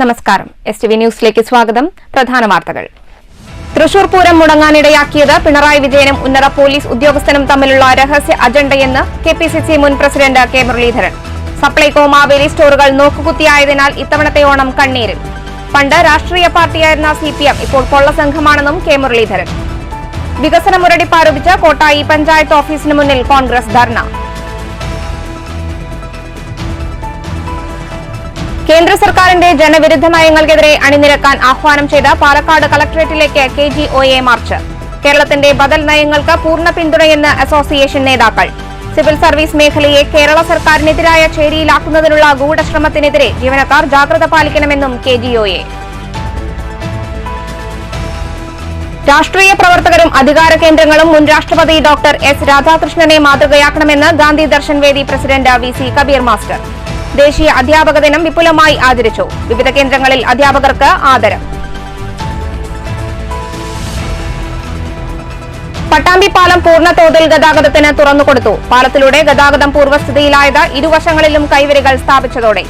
നമസ്കാരം. STV ന്യൂസിലേക്ക് സ്വാഗതം. പ്രധാന വാർത്തകൾ. തൃശൂർ പൂരം മുടങ്ങാനിടയാക്കിയത് പിണറായി വിജയനും ഉന്നത പോലീസ് ഉദ്യോഗസ്ഥനും തമ്മിലുള്ള രഹസ്യ അജണ്ടയെന്ന് KPCC മുൻ പ്രസിഡന്റ് കെ മുരളീധരൻ. സപ്ലൈകോ മാവേലി സ്റ്റോറുകൾ നോക്കുകുത്തിയായതിനാൽ ഇത്തവണത്തെ ഓണം കണ്ണീരിൽ. പണ്ട് രാഷ്ട്രീയ പാർട്ടിയായിരുന്ന CPM ഇപ്പോൾ കൊള്ളസംഘമാണെന്നും കെ മുരളീധരൻ. വികസന മുരടിപ്പ് ആരോപിച്ച് കോട്ടായി പഞ്ചായത്ത് ഓഫീസിന് മുന്നിൽ കോൺഗ്രസ് ധർണ. കേന്ദ്ര സർക്കാരിന്റെ ജനവിരുദ്ധ നയങ്ങൾക്കെതിരെ അണിനിരക്കാൻ ആഹ്വാനം ചെയ്ത പാലക്കാട് കളക്ടറേറ്റിലേക്ക് KGOA മാർച്ച്. കേരളത്തിന്റെ ബദൽ നയങ്ങൾക്ക് പൂർണ്ണ പിന്തുണയെന്ന് അസോസിയേഷൻ നേതാക്കൾ. സിവിൽ സർവീസ് മേഖലയെ കേരള സർക്കാരിനെതിരായ ചേരിയിലാക്കുന്നതിനുള്ള ഗൂഢശ്രമത്തിനെതിരെ ജീവനക്കാർ ജാഗ്രത പാലിക്കണമെന്നും KGOA. രാഷ്ട്രീയ പ്രവർത്തകരും അധികാര കേന്ദ്രങ്ങളും മുൻ രാഷ്ട്രപതി ഡോക്ടർ S രാധാകൃഷ്ണനെ മാതൃകയാക്കണമെന്ന് Gandhi Darshan Vedi president VC Kabir master. ദേശീയ അധ്യാപക ദിനം വിപുലമായി ആചരിച്ചു. വിവിധ കേന്ദ്രങ്ങളിൽ അധ്യാപകർക്ക് ആദരം. പട്ടാമ്പി പാലം പൂർണ്ണതോതിൽ ഗതാഗതത്തിന് തുറന്നുകൊടുത്തു. പാലത്തിലൂടെ ഗതാഗതം പൂർവ്വസ്ഥിതിയിലായത് ഇരുവശങ്ങളിലും കൈവരികൾ സ്ഥാപിച്ചതോടെ.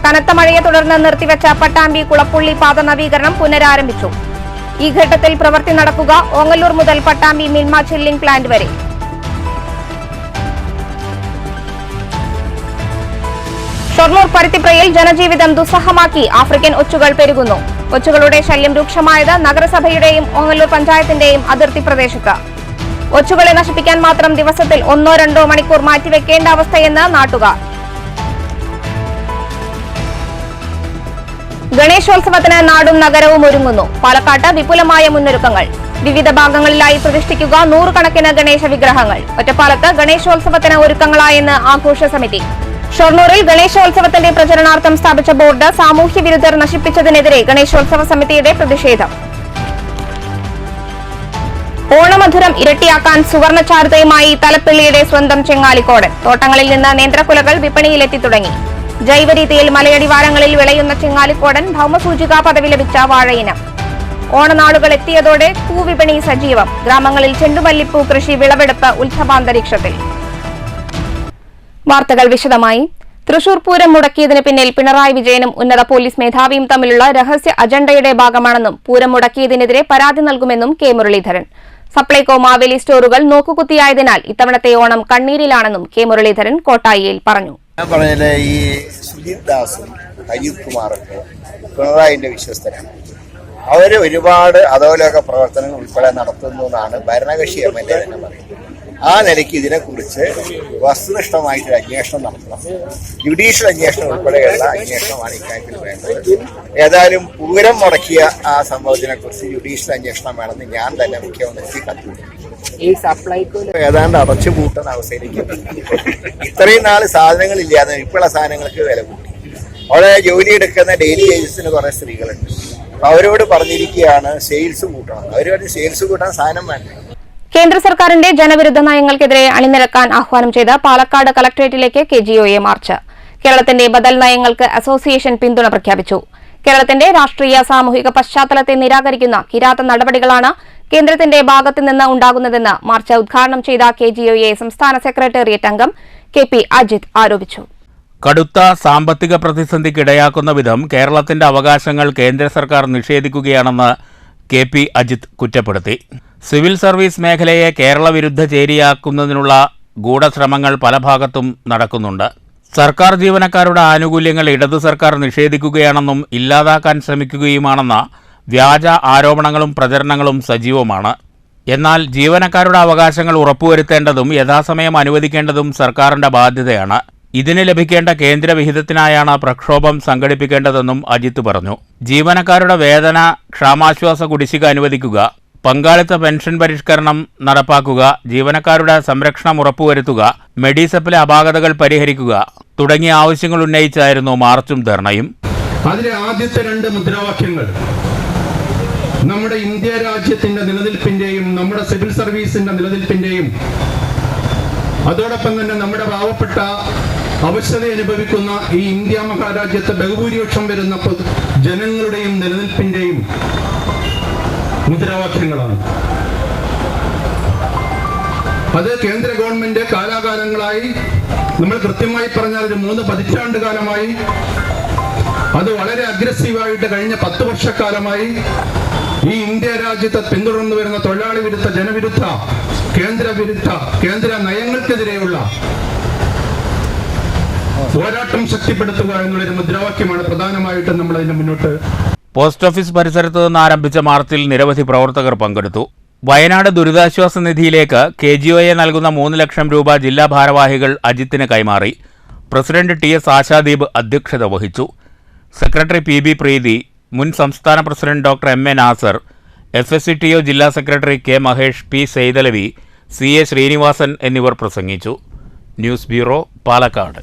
കനത്ത മഴയെ തുടർന്ന് നിർത്തിവെച്ച പട്ടാമ്പി കുളപ്പുള്ളി പാത നവീകരണം പുനരാരംഭിച്ചു. ഈ ഘട്ടത്തിൽ പ്രവൃത്തി നടക്കുക ഓങ്ങല്ലൂർ മുതൽ പട്ടാമ്പി മിൽമ ചില്ലിംഗ് പ്ലാന്റ് വരെ. ഷൊർണൂർ പരുത്തിപ്രയിൽ ജനജീവിതം ദുസ്സഹമാക്കി ആഫ്രിക്കൻ ഒച്ചുകൾ പെരുകുന്നു. ഒച്ചുകളുടെ ശല്യം രൂക്ഷമായത് നഗരസഭയുടെയും ഓങ്ങല്ലൂർ പഞ്ചായത്തിന്റെയും അതിർത്തി പ്രദേശത്ത്. ഒച്ചുകളെ നശിപ്പിക്കാൻ മാത്രം ദിവസത്തിൽ 1-2 മണിക്കൂർ മാറ്റിവെക്കേണ്ട അവസ്ഥയെന്ന് നാട്ടുകാർ. ഗണേശോത്സവത്തിന് നാടും നഗരവും ഒരുങ്ങുന്നു. പാലക്കാട്ട് വിപുലമായ മുന്നൊരുക്കങ്ങൾ. വിവിധ ഭാഗങ്ങളിലായി പ്രതിഷ്ഠിക്കുക 100 കണക്കിന് ഗണേശ വിഗ്രഹങ്ങൾ. ഒറ്റപ്പാലത്ത് ഗണേശോത്സവത്തിന് ഒരുക്കങ്ങളായെന്ന് ആഘോഷ സമിതി. ഷൊർണൂരിൽ ഗണേശോത്സവത്തിന്റെ പ്രചരണാർത്ഥം സ്ഥാപിച്ച ബോർഡ് സാമൂഹ്യ വിരുദ്ധർ നശിപ്പിച്ചതിനെതിരെ ഗണേശോത്സവ സമിതിയുടെ പ്രതിഷേധം. ഓണമധുരം ഇരട്ടിയാക്കാൻ സുവർണ ചാരുതയുമായി തലപ്പിള്ളിയുടെ സ്വന്തം ചെങ്ങാലിക്കോടൻ. തോട്ടങ്ങളിൽ നിന്ന് നേന്ത്രക്കുലകൾ വിപണിയിലെത്തി തുടങ്ങി. ജൈവരീതിയിൽ മലയടിവാരങ്ങളിൽ വിളയുന്ന ചെങ്ങാലിക്കോടൻ ഭൗമസൂചികാ പദവി ലഭിച്ച വാഴയിനം. ഓണനാളുകൾ എത്തിയതോടെ പൂവിപണി സജീവം. ഗ്രാമങ്ങളിൽ ചെണ്ടുമല്ലിപ്പൂ കൃഷി വിളവെടുപ്പ് ഉത്സവാന്തരീക്ഷത്തിൽ. വാർത്തകൾ വിശദമായി. തൃശൂർ പൂരം മുടക്കിയതിന് പിന്നിൽ പിണറായി വിജയനും ഉന്നത പോലീസ് മേധാവിയും തമ്മിലുള്ള രഹസ്യ അജണ്ടയുടെ ഭാഗമാണെന്നും പൂരം മുടക്കിയതിനെതിരെ പരാതി നൽകുമെന്നും കെ മുരളീധരൻ. സപ്ലൈകോ മാവേലി സ്റ്റോറുകൾ നോക്കുകുത്തിയായതിനാൽ ഇത്തവണത്തെ ഓണം കണ്ണീരിലാണെന്നും കെ മുരളീധരൻ കോട്ടായിയിൽ പറഞ്ഞു. ഈ സുജിത് ദാസും അജിത് കുമാറൊക്കെ പിണറായിന്റെ വിശ്വസ്തരാണ്. അവര് ഒരുപാട് അധോലോക പ്രവർത്തനങ്ങൾ ഉൾപ്പെടെ നടത്തുന്നു എന്നാണ് ഭരണകക്ഷി MLA തന്നെ പറയുന്നത്. ആ നിലയ്ക്ക് ഇതിനെക്കുറിച്ച് വസ്തുനിഷ്ഠമായിട്ടൊരു അന്വേഷണം നടത്തണം. ജുഡീഷ്യൽ അന്വേഷണം ഉൾപ്പെടെയുള്ള അന്വേഷണമാണ് ഇക്കാര്യത്തിൽ വേണ്ടത്. ഏതായാലും പൂരം മുടക്കിയ ആ സംഭവത്തിനെ കുറിച്ച് ജുഡീഷ്യൽ അന്വേഷണം വേണമെന്ന് ഞാൻ തന്നെ മുഖ്യമന്ത്രിക്ക് കത്തുകൊടുത്തു. ഈ സപ്ലൈകോ ഏതാണ്ട് അടച്ചുപൂട്ടുന്ന അവസ്ഥയിലേക്ക് ഇത്രയും നാൾ സാധനങ്ങളില്ലാതെ ഇപ്പോഴുള്ള സാധനങ്ങൾക്ക് വില കൂട്ടി. അവിടെ ജോലിയെടുക്കുന്ന ഡെയിലി വേജസിന് കുറെ സ്ത്രീകളുണ്ട്. അപ്പൊ അവരോട് പറഞ്ഞിരിക്കുകയാണ് സെയിൽസ് കൂട്ടണം. അവർ പറഞ്ഞ് സെയിൽസ് കൂട്ടാൻ സാധനം വേണ്ട. കേന്ദ്ര സർക്കാരിന്റെ ജനവിരുദ്ധ നയങ്ങൾക്കെതിരെ അണിനിരക്കാൻ ആഹ്വാനം ചെയ്ത് പാലക്കാട് കളക്ടറേറ്റിലേക്ക് KGOA മാർച്ച്. കേരളത്തിന്റെ ബദൽ നയങ്ങൾക്ക് അസോസിയേഷൻ പിന്തുണ പ്രഖ്യാപിച്ചു. കേരളത്തിന്റെ രാഷ്ട്രീയ സാമൂഹിക പശ്ചാത്തലത്തെ നിരാകരിക്കുന്ന കിരാത നടപടികളാണ് കേന്ദ്രത്തിന്റെ ഭാഗത്തുനിന്ന് ഉണ്ടാകുന്നതെന്ന് മാർച്ച് ഉദ്ഘാടനം ചെയ്ത KGOA സംസ്ഥാന സെക്രട്ടേറിയറ്റ് അംഗം KP അജിത് ആരോപിച്ചു. കടുത്ത സാമ്പത്തിക പ്രതിസന്ധിക്കിടയാക്കുന്ന വിധം കേരളത്തിന്റെ അവകാശങ്ങൾ കേന്ദ്ര സർക്കാർ നിഷേധിക്കുകയാണെന്ന് KP അജിത് കുറ്റപ്പെടുത്തി. സിവിൽ സർവീസ് മേഖലയെ കേരള വിരുദ്ധ ചേരിയാക്കുന്നതിനുള്ള ഗൂഢശ്രമങ്ങൾ പല ഭാഗത്തും നടക്കുന്നുണ്ട്. സർക്കാർ ജീവനക്കാരുടെ ആനുകൂല്യങ്ങൾ ഇടതു സർക്കാർ നിഷേധിക്കുകയാണെന്നും ഇല്ലാതാക്കാൻ ശ്രമിക്കുകയുമാണെന്ന വ്യാജ ആരോപണങ്ങളും പ്രചരണങ്ങളും സജീവമാണ്. എന്നാൽ ജീവനക്കാരുടെ അവകാശങ്ങൾ ഉറപ്പുവരുത്തേണ്ടതും യഥാസമയം അനുവദിക്കേണ്ടതും സർക്കാരിന്റെ ബാധ്യതയാണ്. ഇതിന് ലഭിക്കേണ്ട കേന്ദ്ര വിഹിതത്തിനായാണ് പ്രക്ഷോഭം സംഘടിപ്പിക്കേണ്ടതെന്നും അജിത്ത് പറഞ്ഞു. ജീവനക്കാരുടെ വേതന ക്ഷാമാശ്വാസ കുടിശ്ശിക അനുവദിക്കുക, പങ്കാളിത്ത പെൻഷൻ പരിഷ്കരണം നടപ്പാക്കുക, ജീവനക്കാരുടെ സംരക്ഷണം ഉറപ്പുവരുത്തുക, മെഡിസപ്പിലെ അപാകതകൾ പരിഹരിക്കുക തുടങ്ങിയ ആവശ്യങ്ങൾ ഉന്നയിച്ചായിരുന്നു മാർച്ചും ധർണയും. അതിലെ ആദ്യത്തെ 2 മുദ്രാവാക്യങ്ങൾ നമ്മുടെ ഇന്ത്യ രാജ്യത്തിന്റെ നിലനിൽപ്പിന്റെയും നമ്മുടെ സിവിൽ സർവീസിന്റെ നിലനിൽപ്പിന്റെയും അതോടൊപ്പം തന്നെ നമ്മുടെ പാവപ്പെട്ട അവശത അനുഭവിക്കുന്ന ഈ ഇന്ത്യ മഹാരാജ്യത്തെ ബഹുഭൂരിപക്ഷം വരുന്ന ജനങ്ങളുടെയും നിലനിൽപ്പിന്റെയും മുദ്രാവാക്യങ്ങളാണ്. അത് കേന്ദ്ര ഗവൺമെന്റ് കാലാകാലങ്ങളായി, നമ്മൾ കൃത്യമായി പറഞ്ഞാൽ ഒരു 3 പതിറ്റാണ്ട് കാലമായി അത് വളരെ അഗ്രസീവായിട്ട് കഴിഞ്ഞ 10 വർഷക്കാലമായി ഈ ഇന്ത്യ രാജ്യത്തെ പിന്തുടർന്നു വരുന്ന തൊഴിലാളി വിരുദ്ധ, ജനവിരുദ്ധ, കേന്ദ്ര നയങ്ങൾക്കെതിരെയുള്ള പോരാട്ടം ശക്തിപ്പെടുത്തുക എന്നുള്ളൊരു മുദ്രാവാക്യമാണ് പ്രധാനമായിട്ടും നമ്മൾ അതിന് മുന്നോട്ട്. പോസ്റ്റ് ഓഫീസ് പരിസരത്ത് നിന്ന് ആരംഭിച്ച മാർച്ചിൽ നിരവധി പ്രവർത്തകർ പങ്കെടുത്തു. വയനാട് ദുരിതാശ്വാസ നിധിയിലേക്ക് KGOA നൽകുന്ന 3 ലക്ഷം രൂപ ജില്ലാ ഭാരവാഹികൾ അജിത്തിന് കൈമാറി. പ്രസിഡന്റ് TS ആശാദീപ് അധ്യക്ഷത വഹിച്ചു. സെക്രട്ടറി PB പ്രീതി, മുൻ സംസ്ഥാന president doctor MA Nasar, FSCTO ജില്ലാ secretary K Mahesh, P Saithalavi, CA Srinivasan എന്നിവർ പ്രസംഗിച്ചു. News bureau, Palakkad.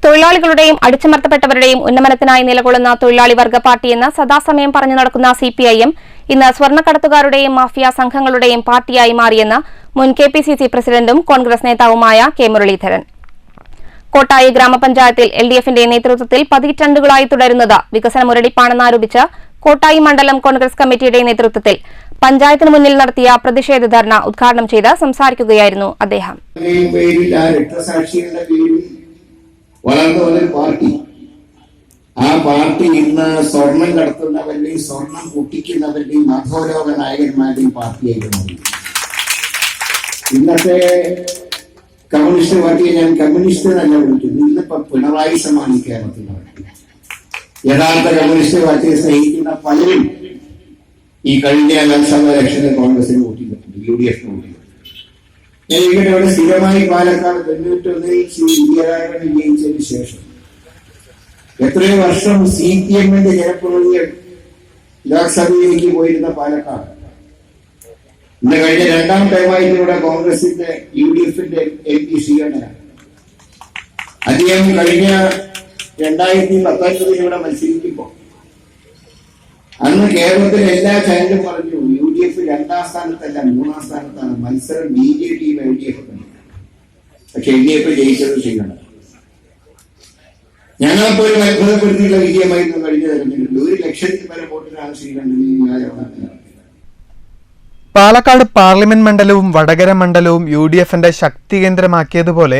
തൊഴിലാളികളുടെയും അടിച്ചമർത്തപ്പെട്ടവരുടെയും ഉന്നമനത്തിനായി നിലകൊള്ളുന്ന തൊഴിലാളി വർഗ പാർട്ടിയെന്ന് സദാസമയം പറഞ്ഞു നടക്കുന്ന CPIM ഇന്ന് സ്വർണ്ണക്കടത്തുകാരുടെയും മാഫിയ സംഘങ്ങളുടെയും പാർട്ടിയായി മാറിയെന്ന് മുൻ KPCC പ്രസിഡന്റും കോൺഗ്രസ് നേതാവുമായ K മുരളീധരൻ. കോട്ടായി ഗ്രാമപഞ്ചായത്തിൽ LDFന്റെ നേതൃത്വത്തിൽ പതിറ്റാണ്ടുകളായി തുടരുന്നത് വികസന മുരടിപ്പാണെന്നാരോപിച്ച് കോട്ടായി മണ്ഡലം കോൺഗ്രസ് കമ്മിറ്റിയുടെ നേതൃത്വത്തിൽ പഞ്ചായത്തിന് മുന്നിൽ നടത്തിയ പ്രതിഷേധ ധർണ ഉദ്ഘാടനം ചെയ്ത് സംസാരിക്കുകയായിരുന്നു അദ്ദേഹം. വളർന്നു വന്നൊരു പാർട്ടി, ആ പാർട്ടി ഇന്ന് സ്വർണം കടത്തുന്നവരുടെയും സ്വർണം പൊട്ടിക്കുന്നവരുടെയും അധോലോക നായകന്മാരുടെയും പാർട്ടിയായിരുന്നു. ഇന്നത്തെ കമ്മ്യൂണിസ്റ്റ് പാർട്ടിയെ ഞാൻ കമ്മ്യൂണിസ്റ്റ് തന്നെ വിളിക്കുന്നു. ഇന്നിപ്പോ പിണറായി സമാണ് കേരളത്തിൽ നടക്കുന്നത്. യഥാർത്ഥ കമ്മ്യൂണിസ്റ്റ് പാർട്ടിയെ സ്നേഹിക്കുന്ന പലരും ഈ കഴിഞ്ഞ ലോക്സഭാ ഇലക്ഷനിൽ കോൺഗ്രസിന് വോട്ടിട്ടുണ്ട്, UDF വോട്ടിട്ടുണ്ട്. ഞാൻ ഇവിടെ സ്ഥിരമായി പാലക്കാട് 91 ശ്രീ വിദ്യാരായണൻ വിജയിച്ചതിന് ശേഷം എത്രയോ വർഷം CPMന്റെ ജനപ്രതിനിധികൾ ലോക്സഭയിലേക്ക് പോയിരുന്ന പാലക്കാട് ഇന്ന് കഴിഞ്ഞ 2ാം ടൈമായിട്ട് ഇവിടെ കോൺഗ്രസിന്റെ UDFന്റെ MP ശ്രീകണ്ഠനാണ്. അദ്ദേഹം കഴിഞ്ഞ 2019 ഇവിടെ മത്സരിക്കുമ്പോൾ അന്ന് കേരളത്തിലെ എല്ലാ ചാനലും പറഞ്ഞു UDF 2ാം സ്ഥാനത്തല്ല 3ാം സ്ഥാനത്താണ്, മത്സരം BJP LDF. പക്ഷെ LDF ജയിച്ചത് ശ്രീകണ്ഠൻ. ഞങ്ങളെപ്പോലും അത്ഭുതപ്പെടുത്തിയുള്ള വിജയമായിരുന്നു കഴിഞ്ഞ തെരഞ്ഞെടുപ്പിൽ. 1 ലക്ഷത്തിൽ പരം വോട്ടിനാണ് ശ്രീകണ്ഠൻ ഈ വ്യാജവാദത്തിൽ. പാലക്കാട് പാർലമെന്റ് മണ്ഡലവും വടകര മണ്ഡലവും UDFന്റെ ശക്തി കേന്ദ്രമാക്കിയതുപോലെ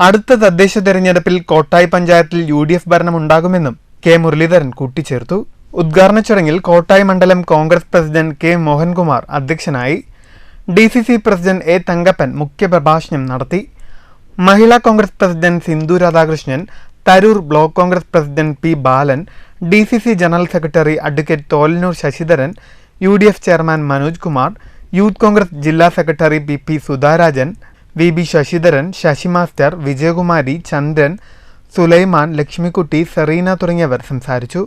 അടുത്ത തദ്ദേശ തെരഞ്ഞെടുപ്പിൽ കോട്ടായി പഞ്ചായത്തിൽ UDF ഭരണമുണ്ടാകുമെന്നും K മുരളീധരൻ കൂട്ടിച്ചേർത്തു. ഉദ്ഘാടന ചടങ്ങിൽ കോട്ടായി മണ്ഡലം കോൺഗ്രസ് പ്രസിഡന്റ് K മോഹൻകുമാർ അധ്യക്ഷനായി. DCC പ്രസിഡന്റ് A തങ്കപ്പൻ മുഖ്യപ്രഭാഷണം നടത്തി. Mahila Congress president Sindhu Radhakrishnan, Tharoor block Congress president P Balan, DCC general secretary advocate Tholanur Sasidharan, UDF chairman Manoj Kumar, youth Congress ജില്ലാ secretary PP Sudharajan, VB Sasidharan, Sasi master, Vijayakumari, Chandran, Sulaiman, Lakshmikutty, Sereena തുടങ്ങിയവർ സംസാരിച്ചു.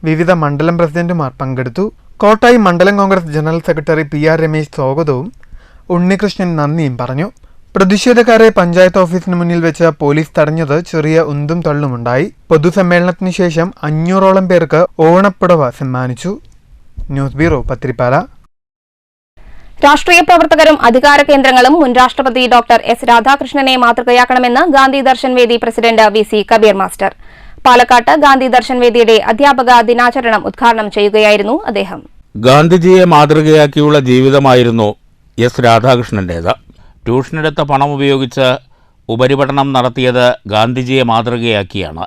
വിവിധ മണ്ഡലം പ്രസിഡന്റുമാർ പങ്കെടുത്തു. കോട്ടായി മണ്ഡലം Congress general secretary PR Ramesh സ്വാഗതവും ഉണ്ണികൃഷ്ണൻ നന്ദിയും പറഞ്ഞു. പ്രതിഷേധക്കാരെ പഞ്ചായത്ത് ഓഫീസിന് മുന്നിൽ വെച്ച് പോലീസ് തടഞ്ഞത് ചെറിയ ഉന്തും തള്ളുമുണ്ടായി. പൊതുസമ്മേളനത്തിന് ശേഷം 500ഓളം പേർക്ക് ഓണപ്പുടവ സമ്മാനിച്ചു. News bureau, Pathirippala. രാഷ്ട്രീയ പ്രവർത്തകരും അധികാര കേന്ദ്രങ്ങളും മുൻ രാഷ്ട്രപതി ഡോക്ടർ S രാധാകൃഷ്ണനെ മാതൃകയാക്കണമെന്ന് Gandhi Darshan Vedi president VC Kabir master. പാലക്കാട്ട് ഗാന്ധി ദർശൻ വേദിയുടെ അധ്യാപക ദിനാചരണം ഉദ്ഘാടനം ചെയ്യുകയായിരുന്നു അദ്ദേഹം. ഗാന്ധിജിയെ മാതൃകയാക്കിയുള്ള ജീവിതമായിരുന്നു S രാധാകൃഷ്ണന്റേത്. ട്യൂഷനെടുത്ത പണം ഉപയോഗിച്ച് ഉപരിപഠനം നടത്തിയത് ഗാന്ധിജിയെ മാതൃകയാക്കിയാണ്.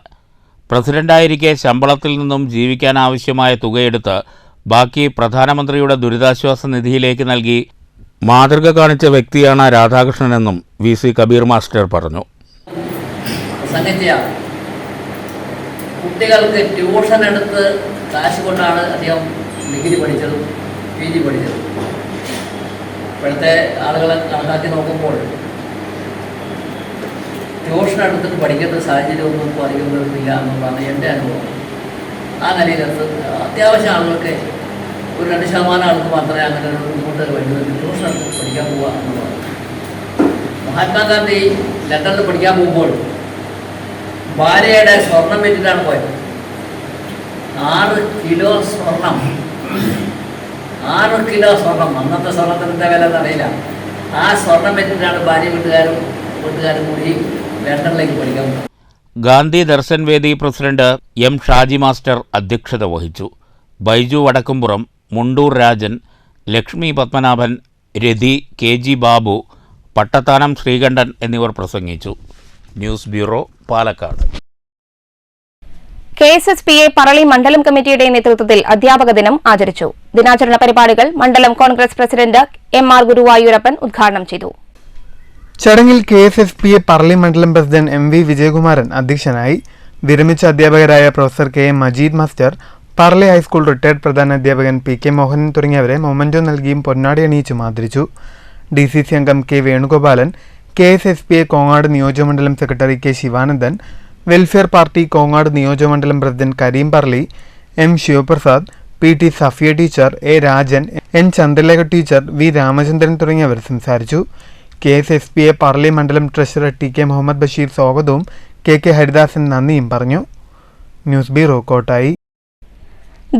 പ്രസിഡന്റായിരിക്കെ ശമ്പളത്തിൽ നിന്നും ജീവിക്കാനാവശ്യമായ തുകയെടുത്ത് ബാക്കി പ്രധാനമന്ത്രിയുടെ ദുരിതാശ്വാസ നിധിയിലേക്ക് നൽകി മാതൃക കാണിച്ച വ്യക്തിയാണ് രാധാകൃഷ്ണനെന്നും VC കബീർ മാസ്റ്റർ പറഞ്ഞു. കുട്ടികൾക്ക് ട്യൂഷൻ എടുത്ത് കാശ് കൊണ്ടാണ് അദ്ദേഹം ഡിഗ്രി പഠിച്ചതും PG പഠിച്ചതും. ഇപ്പോഴത്തെ ആളുകളെ കണക്കാക്കി നോക്കുമ്പോൾ ട്യൂഷൻ എടുത്തിട്ട് പഠിക്കുന്ന സാഹചര്യമൊന്നും പറയുന്നില്ല എന്നുള്ളതാണ് എൻ്റെ അനുഭവം. ആ നിലയിലെടുത്ത് അത്യാവശ്യം ആളുകൾക്ക് ഒരു 2% ആൾക്ക് മാത്രമേ അങ്ങനെ ഒരു ബുദ്ധിമുട്ട് വരുന്നത് ട്യൂഷൻ എടുത്ത് പഠിക്കാൻ പോവുക എന്നുള്ളതാണ്. മഹാത്മാഗാന്ധി ലണ്ടനിൽ പഠിക്കാൻ പോകുമ്പോൾ ഭാര്യയുടെ സ്വർണം വെച്ചിട്ടാണ് പോയത്. 6 കിലോ സ്വർണം, 6 കിലോ സ്വർണം. അന്നത്തെ സ്വർണത്തിൻ്റെ വില എന്നറിയില്ല. ആ സ്വർണം വെച്ചിട്ടാണ് ഭാര്യ വീട്ടുകാരും കൂടി ലണ്ടനിലേക്ക് പഠിക്കാൻ പോകുന്നത്. Gandhi Darshan Vedi president M Shaji master അധ്യക്ഷത വഹിച്ചു. ബൈജു വടക്കുംപുറം, മുണ്ടൂർ രാജൻ, ലക്ഷ്മി പത്മനാഭൻ, രതി, KG ബാബു, പട്ടത്താനം ശ്രീകണ്ഠൻ എന്നിവർ പ്രസംഗിച്ചു. News bureau, Palakkad. KSSPA Parali മണ്ഡലം കമ്മിറ്റിയുടെ നേതൃത്വത്തിൽ അധ്യാപക ദിനം ആചരിച്ചു. ദിനാചരണ പരിപാടികൾ മണ്ഡലം കോൺഗ്രസ് പ്രസിഡന്റ് MR ഗുരുവായൂരപ്പൻ ഉദ്ഘാടനം ചെയ്തു. ചടങ്ങിൽ KSSPA പറളി മണ്ഡലം പ്രസിഡന്റ് MV വിജയകുമാരൻ അധ്യക്ഷനായി. വിരമിച്ച അധ്യാപകരായ professor KM Majeed master, Parali high school retired പ്രധാനാധ്യാപകൻ PK മോഹനൻ തുടങ്ങിയവരെ മൊമന്റോ നൽകിയും പൊന്നാടി അണിയിച്ചും ആദരിച്ചു. DCC അംഗം K വേണുഗോപാലൻ, KSSPA കോങ്ങാട് നിയോജകമണ്ഡലം secretary K Sivanandan, welfare party Kongad നിയോജകമണ്ഡലം president Kareem Parali, M Sivaprasad, PT Safiya teacher, A Rajan, N Chandralekha teacher, V Ramachandran തുടങ്ങിയവർ സംസാരിച്ചു. KSSPA പറളി മണ്ഡലം ട്രഷറർ TK മുഹമ്മദ് ബഷീർ സ്വാഗതവും KK ഹരിദാസൻ നന്ദിയും പറഞ്ഞു. News bureau Kottayi.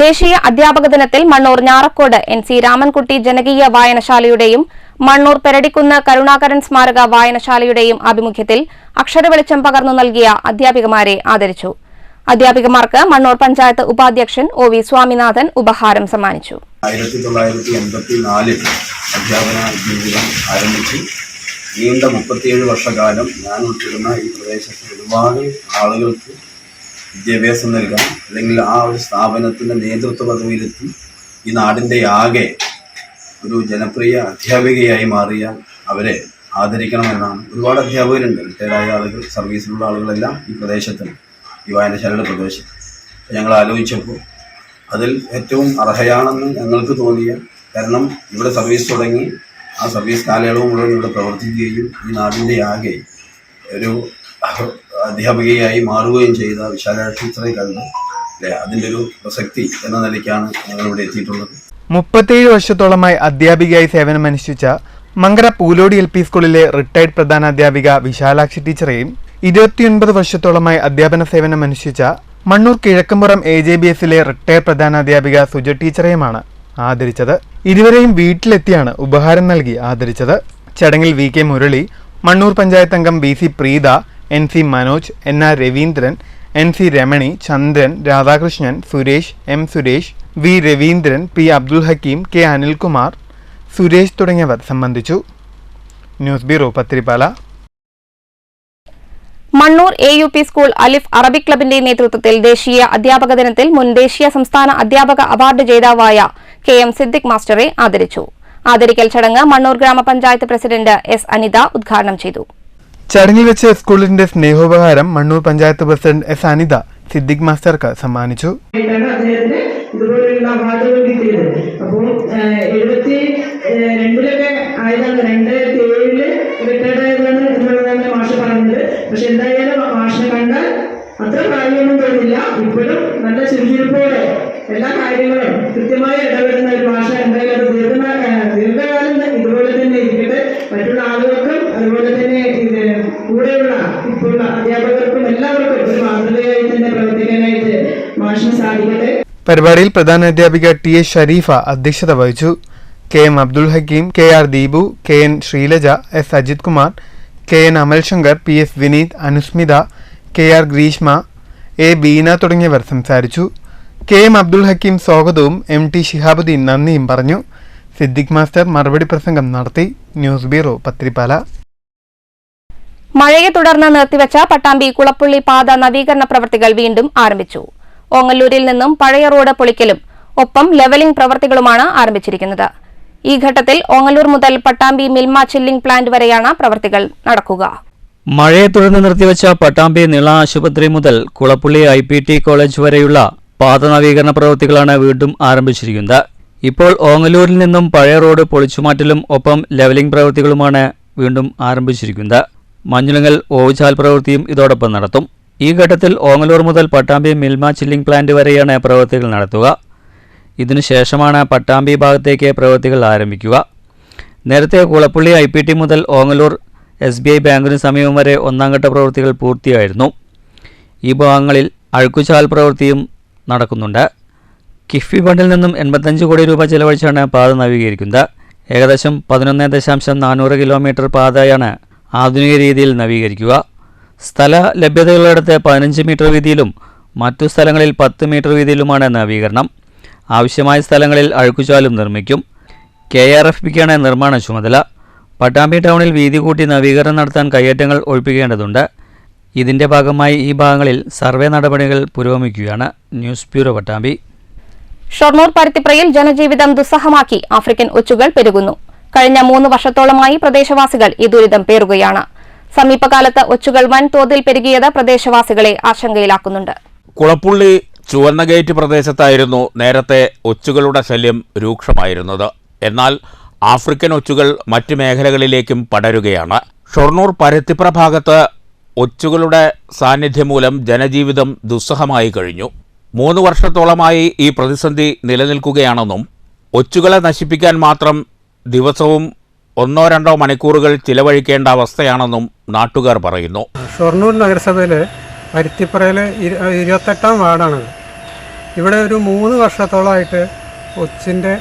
ദേശീയ അധ്യാപക ദിനത്തിൽ മണ്ണൂർ ഞാറക്കോട് NC രാമൻകുട്ടി ജനകീയ വായനശാലയുടെയും മണ്ണൂർ പെരടിക്കുന്ന് കരുണാകരൻ സ്മാരക വായനശാലയുടെയും ആഭിമുഖ്യത്തിൽ അക്ഷരവെളിച്ചം പകർന്നു നൽകിയ അധ്യാപികമാരെ ആദരിച്ചു. അധ്യാപികമാർക്ക് മണ്ണൂർ പഞ്ചായത്ത് ഉപാധ്യക്ഷൻ OV സ്വാമിനാഥൻ ഉപഹാരം സമ്മാനിച്ചു. 1984 അധ്യാപന ജീവിതം ആരംഭിച്ചു. നീണ്ട 37 വർഷക്കാലം ഞാൻ ഉൾപ്പെടുന്ന ഈ പ്രദേശത്ത് ഒരുപാട് ആളുകൾക്ക് വിദ്യാഭ്യാസം നൽകാൻ, അല്ലെങ്കിൽ ആ ഒരു സ്ഥാപനത്തിൻ്റെ നേതൃത്വ പദവിയിലെത്തി ഈ നാടിൻ്റെ ആകെ ഒരു ജനപ്രിയ അധ്യാപികയായി മാറിയാൽ അവരെ ആദരിക്കണമെന്നാണ്. ഒരുപാട് അധ്യാപകരുണ്ട്, റിട്ടയർഡായ ആളുകൾ, സർവീസിലുള്ള ആളുകളെല്ലാം ഈ പ്രദേശത്തുണ്ട്, ഈ വായനശാലയുടെ പ്രദേശത്ത്. ഞങ്ങൾ ആലോചിച്ചപ്പോൾ അതിൽ ഏറ്റവും അർഹയാണെന്ന് ഞങ്ങൾക്ക് തോന്നിയ, കാരണം ഇവിടെ സർവീസ് തുടങ്ങി ആ സർവീസ് കാലയളവ് മുഴുവൻ ഇവിടെ പ്രവർത്തിക്കുകയും ഈ നാടിൻ്റെ ആകെ ഒരു അധ്യാപികയായി മാറുകയും ചെയ്ത വിശാല ടീച്ചറെ കണ്ട് അതിൻ്റെ ഒരു പ്രസക്തി എന്ന നിലയ്ക്കാണ് ഞങ്ങളിവിടെ എത്തിയിട്ടുള്ളത്. 37 വർഷത്തോളമായി അധ്യാപികയായി സേവനമനുഷ്ഠിച്ച മങ്കര പൂലോടി LP സ്കൂളിലെ റിട്ടയർഡ് പ്രധാനാധ്യാപിക വിശാലാക്ഷി ടീച്ചറെയും 29 വർഷത്തോളമായി അധ്യാപന സേവനമനുഷ്ഠിച്ച മണ്ണൂർ കിഴക്കമ്പുറം AJBSലെ റിട്ടയർഡ് പ്രധാനാധ്യാപിക സുജ ടീച്ചറെയുമാണ് ആദരിച്ചത്. ഇരുവരെയും വീട്ടിലെത്തിയാണ് ഉപഹാരം നൽകി ആദരിച്ചത്. ചടങ്ങിൽ VK മുരളി, മണ്ണൂർ പഞ്ചായത്ത് അംഗം BC Preetha, NC Manoj, NR Raveendran, NC Ramani, ചന്ദ്രൻ, Radhakrishnan, Suresh, M Suresh, V Raveendran, P Abdul Hakeem, K Anilkumar, Suresh തുടങ്ങിയവർ സംബന്ധിച്ചു. News bureau Pathirippala. Mannur AUP school Alif Arabic ക്ലബിന്റെ നേതൃത്വത്തിൽ ദേശീയ അധ്യാപക ദിനത്തിൽ മുൻ ദേശീയ സംസ്ഥാന അധ്യാപക അവാർഡ് ജേതാവായ KM സിദ്ദിഖ് മാസ്റ്ററെ ആദരിച്ചു. ആദരിക്കൽ ചടങ്ങ് മണ്ണൂർ ഗ്രാമപഞ്ചായത്ത് പ്രസിഡന്റ് S അനിത ഉദ്ഘാടനം ചെയ്തു. ചടങ്ങിൽ വെച്ച് സ്കൂളിന്റെ സ്നേഹോപഹാരം മണ്ണൂർ പഞ്ചായത്ത് പ്രസിഡന്റ് S അനിത സിദ്ദിഖ് മാസ്റ്റർക്ക് സമ്മാനിച്ചു. ഇതുപോലുള്ള അവാർഡുകൾ കിട്ടിയത്. അപ്പോൾ 72-ലൊക്കെ ആയതാണ്, 2007 റിട്ടയർഡ് ആയതാണ് എന്നുള്ളതാണ് മാഷ് പറഞ്ഞത്. പക്ഷെ എന്തായാലും മാഷിനെ കണ്ടാൽ അത്ര പ്രായമൊന്നും തോന്നില്ല. ഇപ്പോഴും നല്ല ചുരുചുരുപ്പോടെ എല്ലാ കാര്യങ്ങളും കൃത്യമായി ഇടപെടുന്ന ഒരു മാഷ. എന്തായാലും അത് ദീർഘകാലം ഇതുപോലെ തന്നെ ഇരിക്കട്ടെ. മറ്റുള്ള ആളുകൾക്കും അതുപോലെ തന്നെ കൂടെയുള്ള ഇപ്പോൾ അധ്യാപകർക്കും എല്ലാവർക്കും ഒരു മാതൃകയായി തന്നെ പ്രവർത്തിക്കാനായിട്ട് മാഷിന് സാധിക്കട്ടെ. പരിപാടിയിൽ പ്രധാനാധ്യാപിക TS ഷരീഫ അധ്യക്ഷത വഹിച്ചു. KM Abdul Hakeem, KR Deepu, KN Sreelaja, S Ajith Kumar, KN Amal Shankar, PS Vineeth, അനുസ്മിത, KR Greeshma, A Beena തുടങ്ങിയവർ സംസാരിച്ചു. KM അബ്ദുൽ ഹക്കീം സ്വാഗതവും MT ഷിഹാബുദ്ദീൻ നന്ദിയും പറഞ്ഞു. സിദ്ദിഖ് മാസ്റ്റർ മറുപടി പ്രസംഗം നടത്തി. News bureau Pathirippala. മഴയെ തുടർന്ന് നിർത്തിവെച്ച പട്ടാമ്പി കുളപ്പുള്ളി പാത നവീകരണ പ്രവൃത്തികൾ വീണ്ടും ആരംഭിച്ചു. ഓങ്ങല്ലൂരിൽ നിന്നും പഴയ റോഡ് പൊളിക്കലും ഒപ്പം ലെവലിംഗ് പ്രവൃത്തികളുമാണ് ആരംഭിച്ചിരിക്കുന്നത്. ഈ ഘട്ടത്തിൽ ഓങ്ങല്ലൂർ മുതൽ പട്ടാമ്പി മിൽമ ചില്ലിംഗ് പ്ലാന്റ് വരെയാണ് പ്രവൃത്തികൾ നടക്കുക. മഴയെ തുടർന്ന് നിർത്തിവെച്ച പട്ടാമ്പി നിള ആശുപത്രി മുതൽ കുളപ്പുള്ളി IPT കോളേജ് വരെയുള്ള പാത നവീകരണ പ്രവൃത്തികളാണ് വീണ്ടും ആരംഭിച്ചിരിക്കുന്നത്. ഇപ്പോൾ ഓങ്ങല്ലൂരിൽ നിന്നും പഴയ റോഡ് പൊളിച്ചുമാറ്റലും ഒപ്പം ലെവലിംഗ് പ്രവൃത്തികളുമാണ് വീണ്ടും ആരംഭിച്ചിരിക്കുന്നത്. മഞ്ഞുളങ്ങൽ ഓവുചാൽ പ്രവൃത്തിയും ഇതോടൊപ്പം നടത്തും. ഈ ഘട്ടത്തിൽ ഓങ്ങല്ലൂർ മുതൽ പട്ടാമ്പി മിൽമ ചില്ലിംഗ് പ്ലാന്റ് വരെയാണ് പ്രവൃത്തികൾ നടത്തുക. ഇതിനുശേഷമാണ് പട്ടാമ്പി ഭാഗത്തേക്ക് പ്രവൃത്തികൾ ആരംഭിക്കുക. നേരത്തെ കുളപ്പുള്ളി IPT മുതൽ ഓങ്ങല്ലൂർ SBI ബാങ്കിന് സമീപം വരെ ഒന്നാംഘട്ട പ്രവൃത്തികൾ പൂർത്തിയായിരുന്നു. ഈ ഭാഗങ്ങളിൽ അഴുക്കുചാൽ പ്രവൃത്തിയും നടക്കുന്നുണ്ട്. കിഫ്ബി ഫണ്ടിൽ നിന്നും 85 കോടി രൂപ ചെലവഴിച്ചാണ് പാത നവീകരിക്കുന്നത്. ഏകദേശം 11.4 കിലോമീറ്റർ പാതയാണ് ആധുനിക രീതിയിൽ നവീകരിക്കുക. സ്ഥല ലഭ്യതയുള്ളിടത്ത് 15 മീറ്റർ വീതിയിലും മറ്റു സ്ഥലങ്ങളിൽ 10 മീറ്റർ വീതിയിലുമാണ് നവീകരണം. ആവശ്യമായ സ്ഥലങ്ങളിൽ അഴുക്കുചാലും നിർമ്മിക്കും. KRFBക്കാണ് നിർമ്മാണ ചുമതല. പട്ടാമ്പി ടൗണിൽ വീതി കൂട്ടി നവീകരണം നടത്താൻ കയ്യേറ്റങ്ങൾ ഒഴിപ്പിക്കേണ്ടതുണ്ട്. ഇതിന്റെ ഭാഗമായി ഈ ഭാഗങ്ങളിൽ സർവേ നടപടികൾ പുരോഗമിക്കുകയാണ്. News bureau Pattambi. ഷൊർണൂർ പരുത്തിപ്രയിൽ ജനജീവിതം ദുസ്സഹമാക്കി ആഫ്രിക്കൻ ഒച്ചുകൾ പെരുകുന്നു. കഴിഞ്ഞ 3 വർഷത്തോളമായി പ്രദേശവാസികൾ ഈ ദുരിതം പേറുകയാണ്. സമീപകാലത്ത് ഒച്ചുകൾ വൻതോതിൽ പെരുകിയത് പ്രദേശവാസികളെ ആശങ്കയിലാക്കുന്നുണ്ട്. കുളപ്പുള്ളി ചുവന്ന ഗേറ്റ് പ്രദേശത്തായിരുന്നു നേരത്തെ ഒച്ചുകളുടെ ശല്യം രൂക്ഷമായിരുന്നത്. എന്നാൽ ആഫ്രിക്കൻ ഒച്ചുകൾ മറ്റ് മേഖലകളിലേക്കും പടരുകയാണ്. ഷൊർണൂർ പരുത്തിപ്ര ഭാഗത്ത് ഒച്ചുകളുടെ സാന്നിധ്യം മൂലം ജനജീവിതം ദുസ്സഹമായി കഴിഞ്ഞു. 3 വർഷത്തോളമായി ഈ പ്രതിസന്ധി നിലനിൽക്കുകയാണെന്നും ഒച്ചുകളെ നശിപ്പിക്കാൻ മാത്രം ദിവസവും 1-2 മണിക്കൂറുകൾ ചിലവഴിക്കേണ്ട അവസ്ഥയാണെന്നും നാട്ടുകാർ പറയുന്നു. ഷൊർണൂർ നഗരസഭയിൽ പരുത്തിപ്പുറയിലെ 28ാം വാർഡാണത്. ഇവിടെ ഒരു 3 വർഷത്തോളമായിട്ട് ഒച്ചിൻ്റെ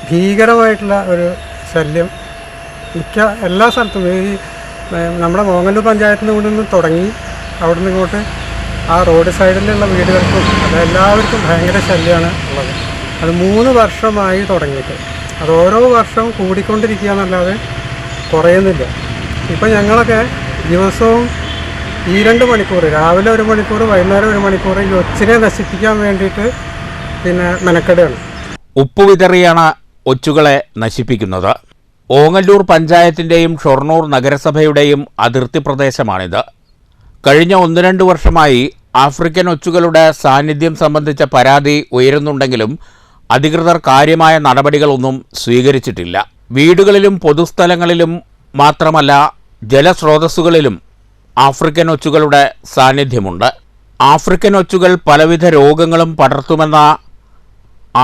ഭീകരമായിട്ടുള്ള ഒരു ശല്യം എല്ലാ സ്ഥലത്തും ഈ നമ്മുടെ മോങ്ങല്ലൂർ പഞ്ചായത്തിൽ നിന്ന് തുടങ്ങി അവിടുന്ന് ഇങ്ങോട്ട് ആ റോഡ് സൈഡിലുള്ള വീടുകൾക്കും അതെല്ലാവർക്കും ഭയങ്കര ശല്യമാണ് ഉള്ളത്. അത് 3 വർഷമായി തുടങ്ങിയിട്ട് അത് ഓരോ വർഷവും കൂടിക്കൊണ്ടിരിക്കുക എന്നല്ലാതെ കുറയുന്നില്ല. ഇപ്പം ഞങ്ങളൊക്കെ ദിവസവും ഈ 2 മണിക്കൂർ, രാവിലെ 1 മണിക്കൂർ, വൈകുന്നേരം 1 മണിക്കൂർ ഈ ഒച്ചിനെ നശിപ്പിക്കാൻ വേണ്ടിയിട്ട് മെനക്കെടുകയാണ്. ഉപ്പ് വിതറിയാണ് ഒച്ചുകളെ നശിപ്പിക്കുന്നത്. ഓങ്ങല്ലൂർ പഞ്ചായത്തിൻ്റെയും ഷൊർണൂർ നഗരസഭയുടെയും അതിർത്തി പ്രദേശമാണിത്. കഴിഞ്ഞ 1-2 വർഷമായി ആഫ്രിക്കൻ ഒച്ചുകളുടെ സാന്നിധ്യം സംബന്ധിച്ച പരാതി ഉയരുന്നുണ്ടെങ്കിലും അധികൃതർ കാര്യമായ നടപടികളൊന്നും സ്വീകരിച്ചിട്ടില്ല. വീടുകളിലും പൊതുസ്ഥലങ്ങളിലും മാത്രമല്ല ജലസ്രോതസ്സുകളിലും ആഫ്രിക്കൻ ഒച്ചുകളുടെ സാന്നിധ്യമുണ്ട്. ആഫ്രിക്കൻ ഒച്ചുകൾ പലവിധ രോഗങ്ങളും പടർത്തുമെന്ന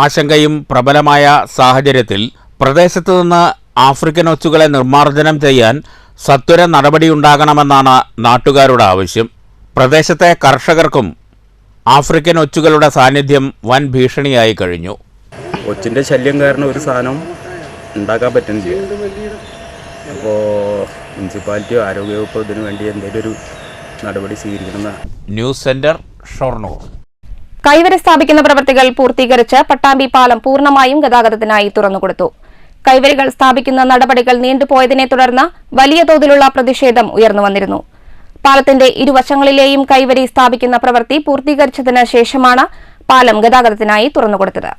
ആശങ്കയും പ്രബലമായ സാഹചര്യത്തിൽ പ്രദേശത്തു നിന്ന് ആഫ്രിക്കൻ ഒച്ചുകളെ നിർമ്മാർജ്ജനം ചെയ്യാൻ സത്വര നടപടിയുണ്ടാകണമെന്നാണ് നാട്ടുകാരുടെ ആവശ്യം. പ്രദേശത്തെ കർഷകർക്കും ആഫ്രിക്കൻ ഒച്ചുകളുടെ സാന്നിധ്യം വൻ ഭീഷണിയായി കഴിഞ്ഞു. ഒച്ചിൻ്റെ ശല്യം കാരണം ഒരു സാധനം ഉണ്ടാക്കാൻ പറ്റുന്നില്ല. അപ്പോൾ മുനിസിപ്പാലിറ്റിയോ ആരോഗ്യവകുപ്പോ ഇതിനു വേണ്ടി എന്തെങ്കിലും ഒരു നടപടി സ്വീകരിക്കണമെന്നാണ്. News centre Shoranur. കൈവരി സ്ഥാപിക്കുന്ന പ്രവൃത്തികൾ പൂർത്തീകരിച്ച് പട്ടാമ്പി പാലം പൂർണ്ണമായും ഗതാഗതത്തിനായി തുറന്നുകൊടുത്തു. കൈവരികൾ സ്ഥാപിക്കുന്ന നടപടികൾ നീണ്ടുപോയതിനെ തുടർന്ന് വലിയ തോതിലുള്ള പ്രതിഷേധം ഉയർന്നുവന്നിരുന്നു. പാലത്തിന്റെ ഇരുവശങ്ങളിലെയും കൈവരി സ്ഥാപിക്കുന്ന പ്രവൃത്തി പൂർത്തീകരിച്ചതിന് ശേഷമാണ് പാലം ഗതാഗതത്തിനായി തുറന്നുകൊടുത്തത്.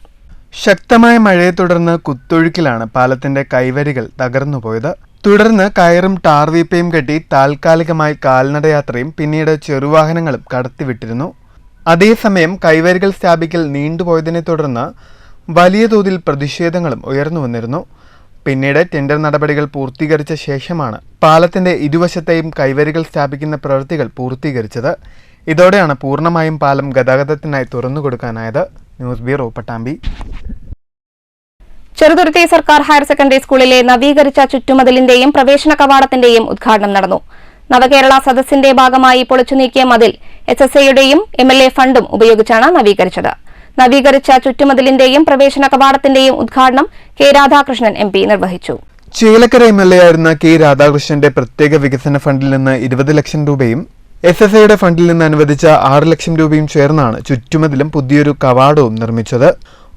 ശക്തമായ മഴയെ തുടർന്ന് കുത്തൊഴുക്കിലാണ് പാലത്തിന്റെ കൈവരികൾ തകർന്നുപോയത്. തുടർന്ന് കയറും ടാർവീപ്പയും കെട്ടി താൽക്കാലികമായി കാൽനടയാത്രയും പിന്നീട് ചെറുവാഹനങ്ങളും കടത്തിവിട്ടിരുന്നു. അതേസമയം കൈവരികൾ സ്ഥാപിക്കൽ നീണ്ടുപോയതിനെ തുടർന്ന് വലിയ തോതിൽ പ്രതിഷേധങ്ങളും ഉയർന്നു വന്നിരുന്നു. പിന്നീട് ടെൻഡർ നടപടികൾ പൂർത്തീകരിച്ച ശേഷമാണ് പാലത്തിന്റെ ഇരുവശത്തെയും കൈവരികൾ സ്ഥാപിക്കുന്ന പ്രവൃത്തികൾ പൂർത്തീകരിച്ചത്. ഇതോടെയാണ് പൂർണ്ണമായും പാലം ഗതാഗതത്തിനായി തുറന്നുകൊടുക്കാനായത്. News bureau Pattambi. ചെറുതുരുത്തി സർക്കാർ ഹയർ സെക്കൻഡറി സ്കൂളിലെ നവീകരിച്ച ചുറ്റുമതിലിന്റെയും പ്രവേശന കവാടത്തിന്റെയും ഉദ്ഘാടനം നടന്നു. നവകേരള സദസ്സിന്റെ ഭാഗമായി പൊളിച്ചുനീക്കിയ മതിൽ SSAയുടെയും MLA ഫണ്ടും ഉപയോഗിച്ചാണ് നവീകരിച്ചത്. നവീകരിച്ച ചുറ്റുമതിലിന്റെയും പ്രവേശന കവാടത്തിന്റെയും ഉദ്ഘാടനം K. രാധാകൃഷ്ണൻ MP നിർവഹിച്ചു. ചേലക്കര MLA ആയിരുന്ന K. രാധാകൃഷ്ണന്റെ പ്രത്യേക വികസന ഫണ്ടിൽ നിന്ന് 20 ലക്ഷം രൂപയും SSAയുടെ ഫണ്ടിൽ നിന്ന് അനുവദിച്ച 6 ലക്ഷം രൂപയും ചേർന്നാണ് ചുറ്റുമതിലും പുതിയൊരു കവാടവും നിർമ്മിച്ചത്.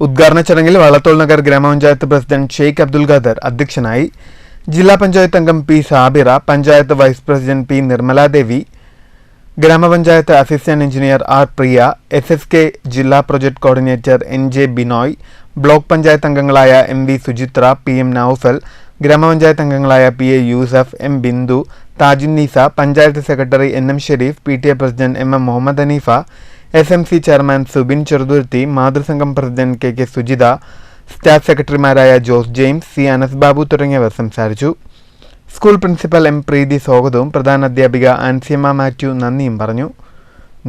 ഉദ്ഘാടന ചടങ്ങിൽ വള്ളത്തോൾ നഗർ ഗ്രാമപഞ്ചായത്ത് പ്രസിഡന്റ് ഷെയ്ഖ് അബ്ദുൽ ഖാദർ അധ്യക്ഷനായി. ജില്ലാ പഞ്ചായത്ത് അംഗം P. Sabira, panchayat vice president P. Nirmaladevi, ഗ്രാമപഞ്ചായത്ത് assistant engineer R. Priya, SSK ജില്ലാ project coordinator NJ Binoy, block panchayat അംഗങ്ങളായ MV സുചിത്ര, PM നൌഫൽ, ഗ്രാമപഞ്ചായത്ത് അംഗങ്ങളായ PA Yusuf, M. Bindu, Thajunnisa, panchayat secretary NM Shareef, PTA president MM Muhammad Haneefa, SMC chairman Subin Cheruthuruthy, മാതൃസംഘം പ്രസിഡന്റ് KK സുജിത, സ്റ്റാഫ് സെക്രട്ടറിമാരായ Jose James, C. Anas Babu തുടങ്ങിയവർ സംസാരിച്ചു. School principal M. പ്രീതി സ്വാഗതവും പ്രധാന അധ്യാപിക ആൻസിയമ്മ മാത്യു നന്ദിയും പറഞ്ഞു.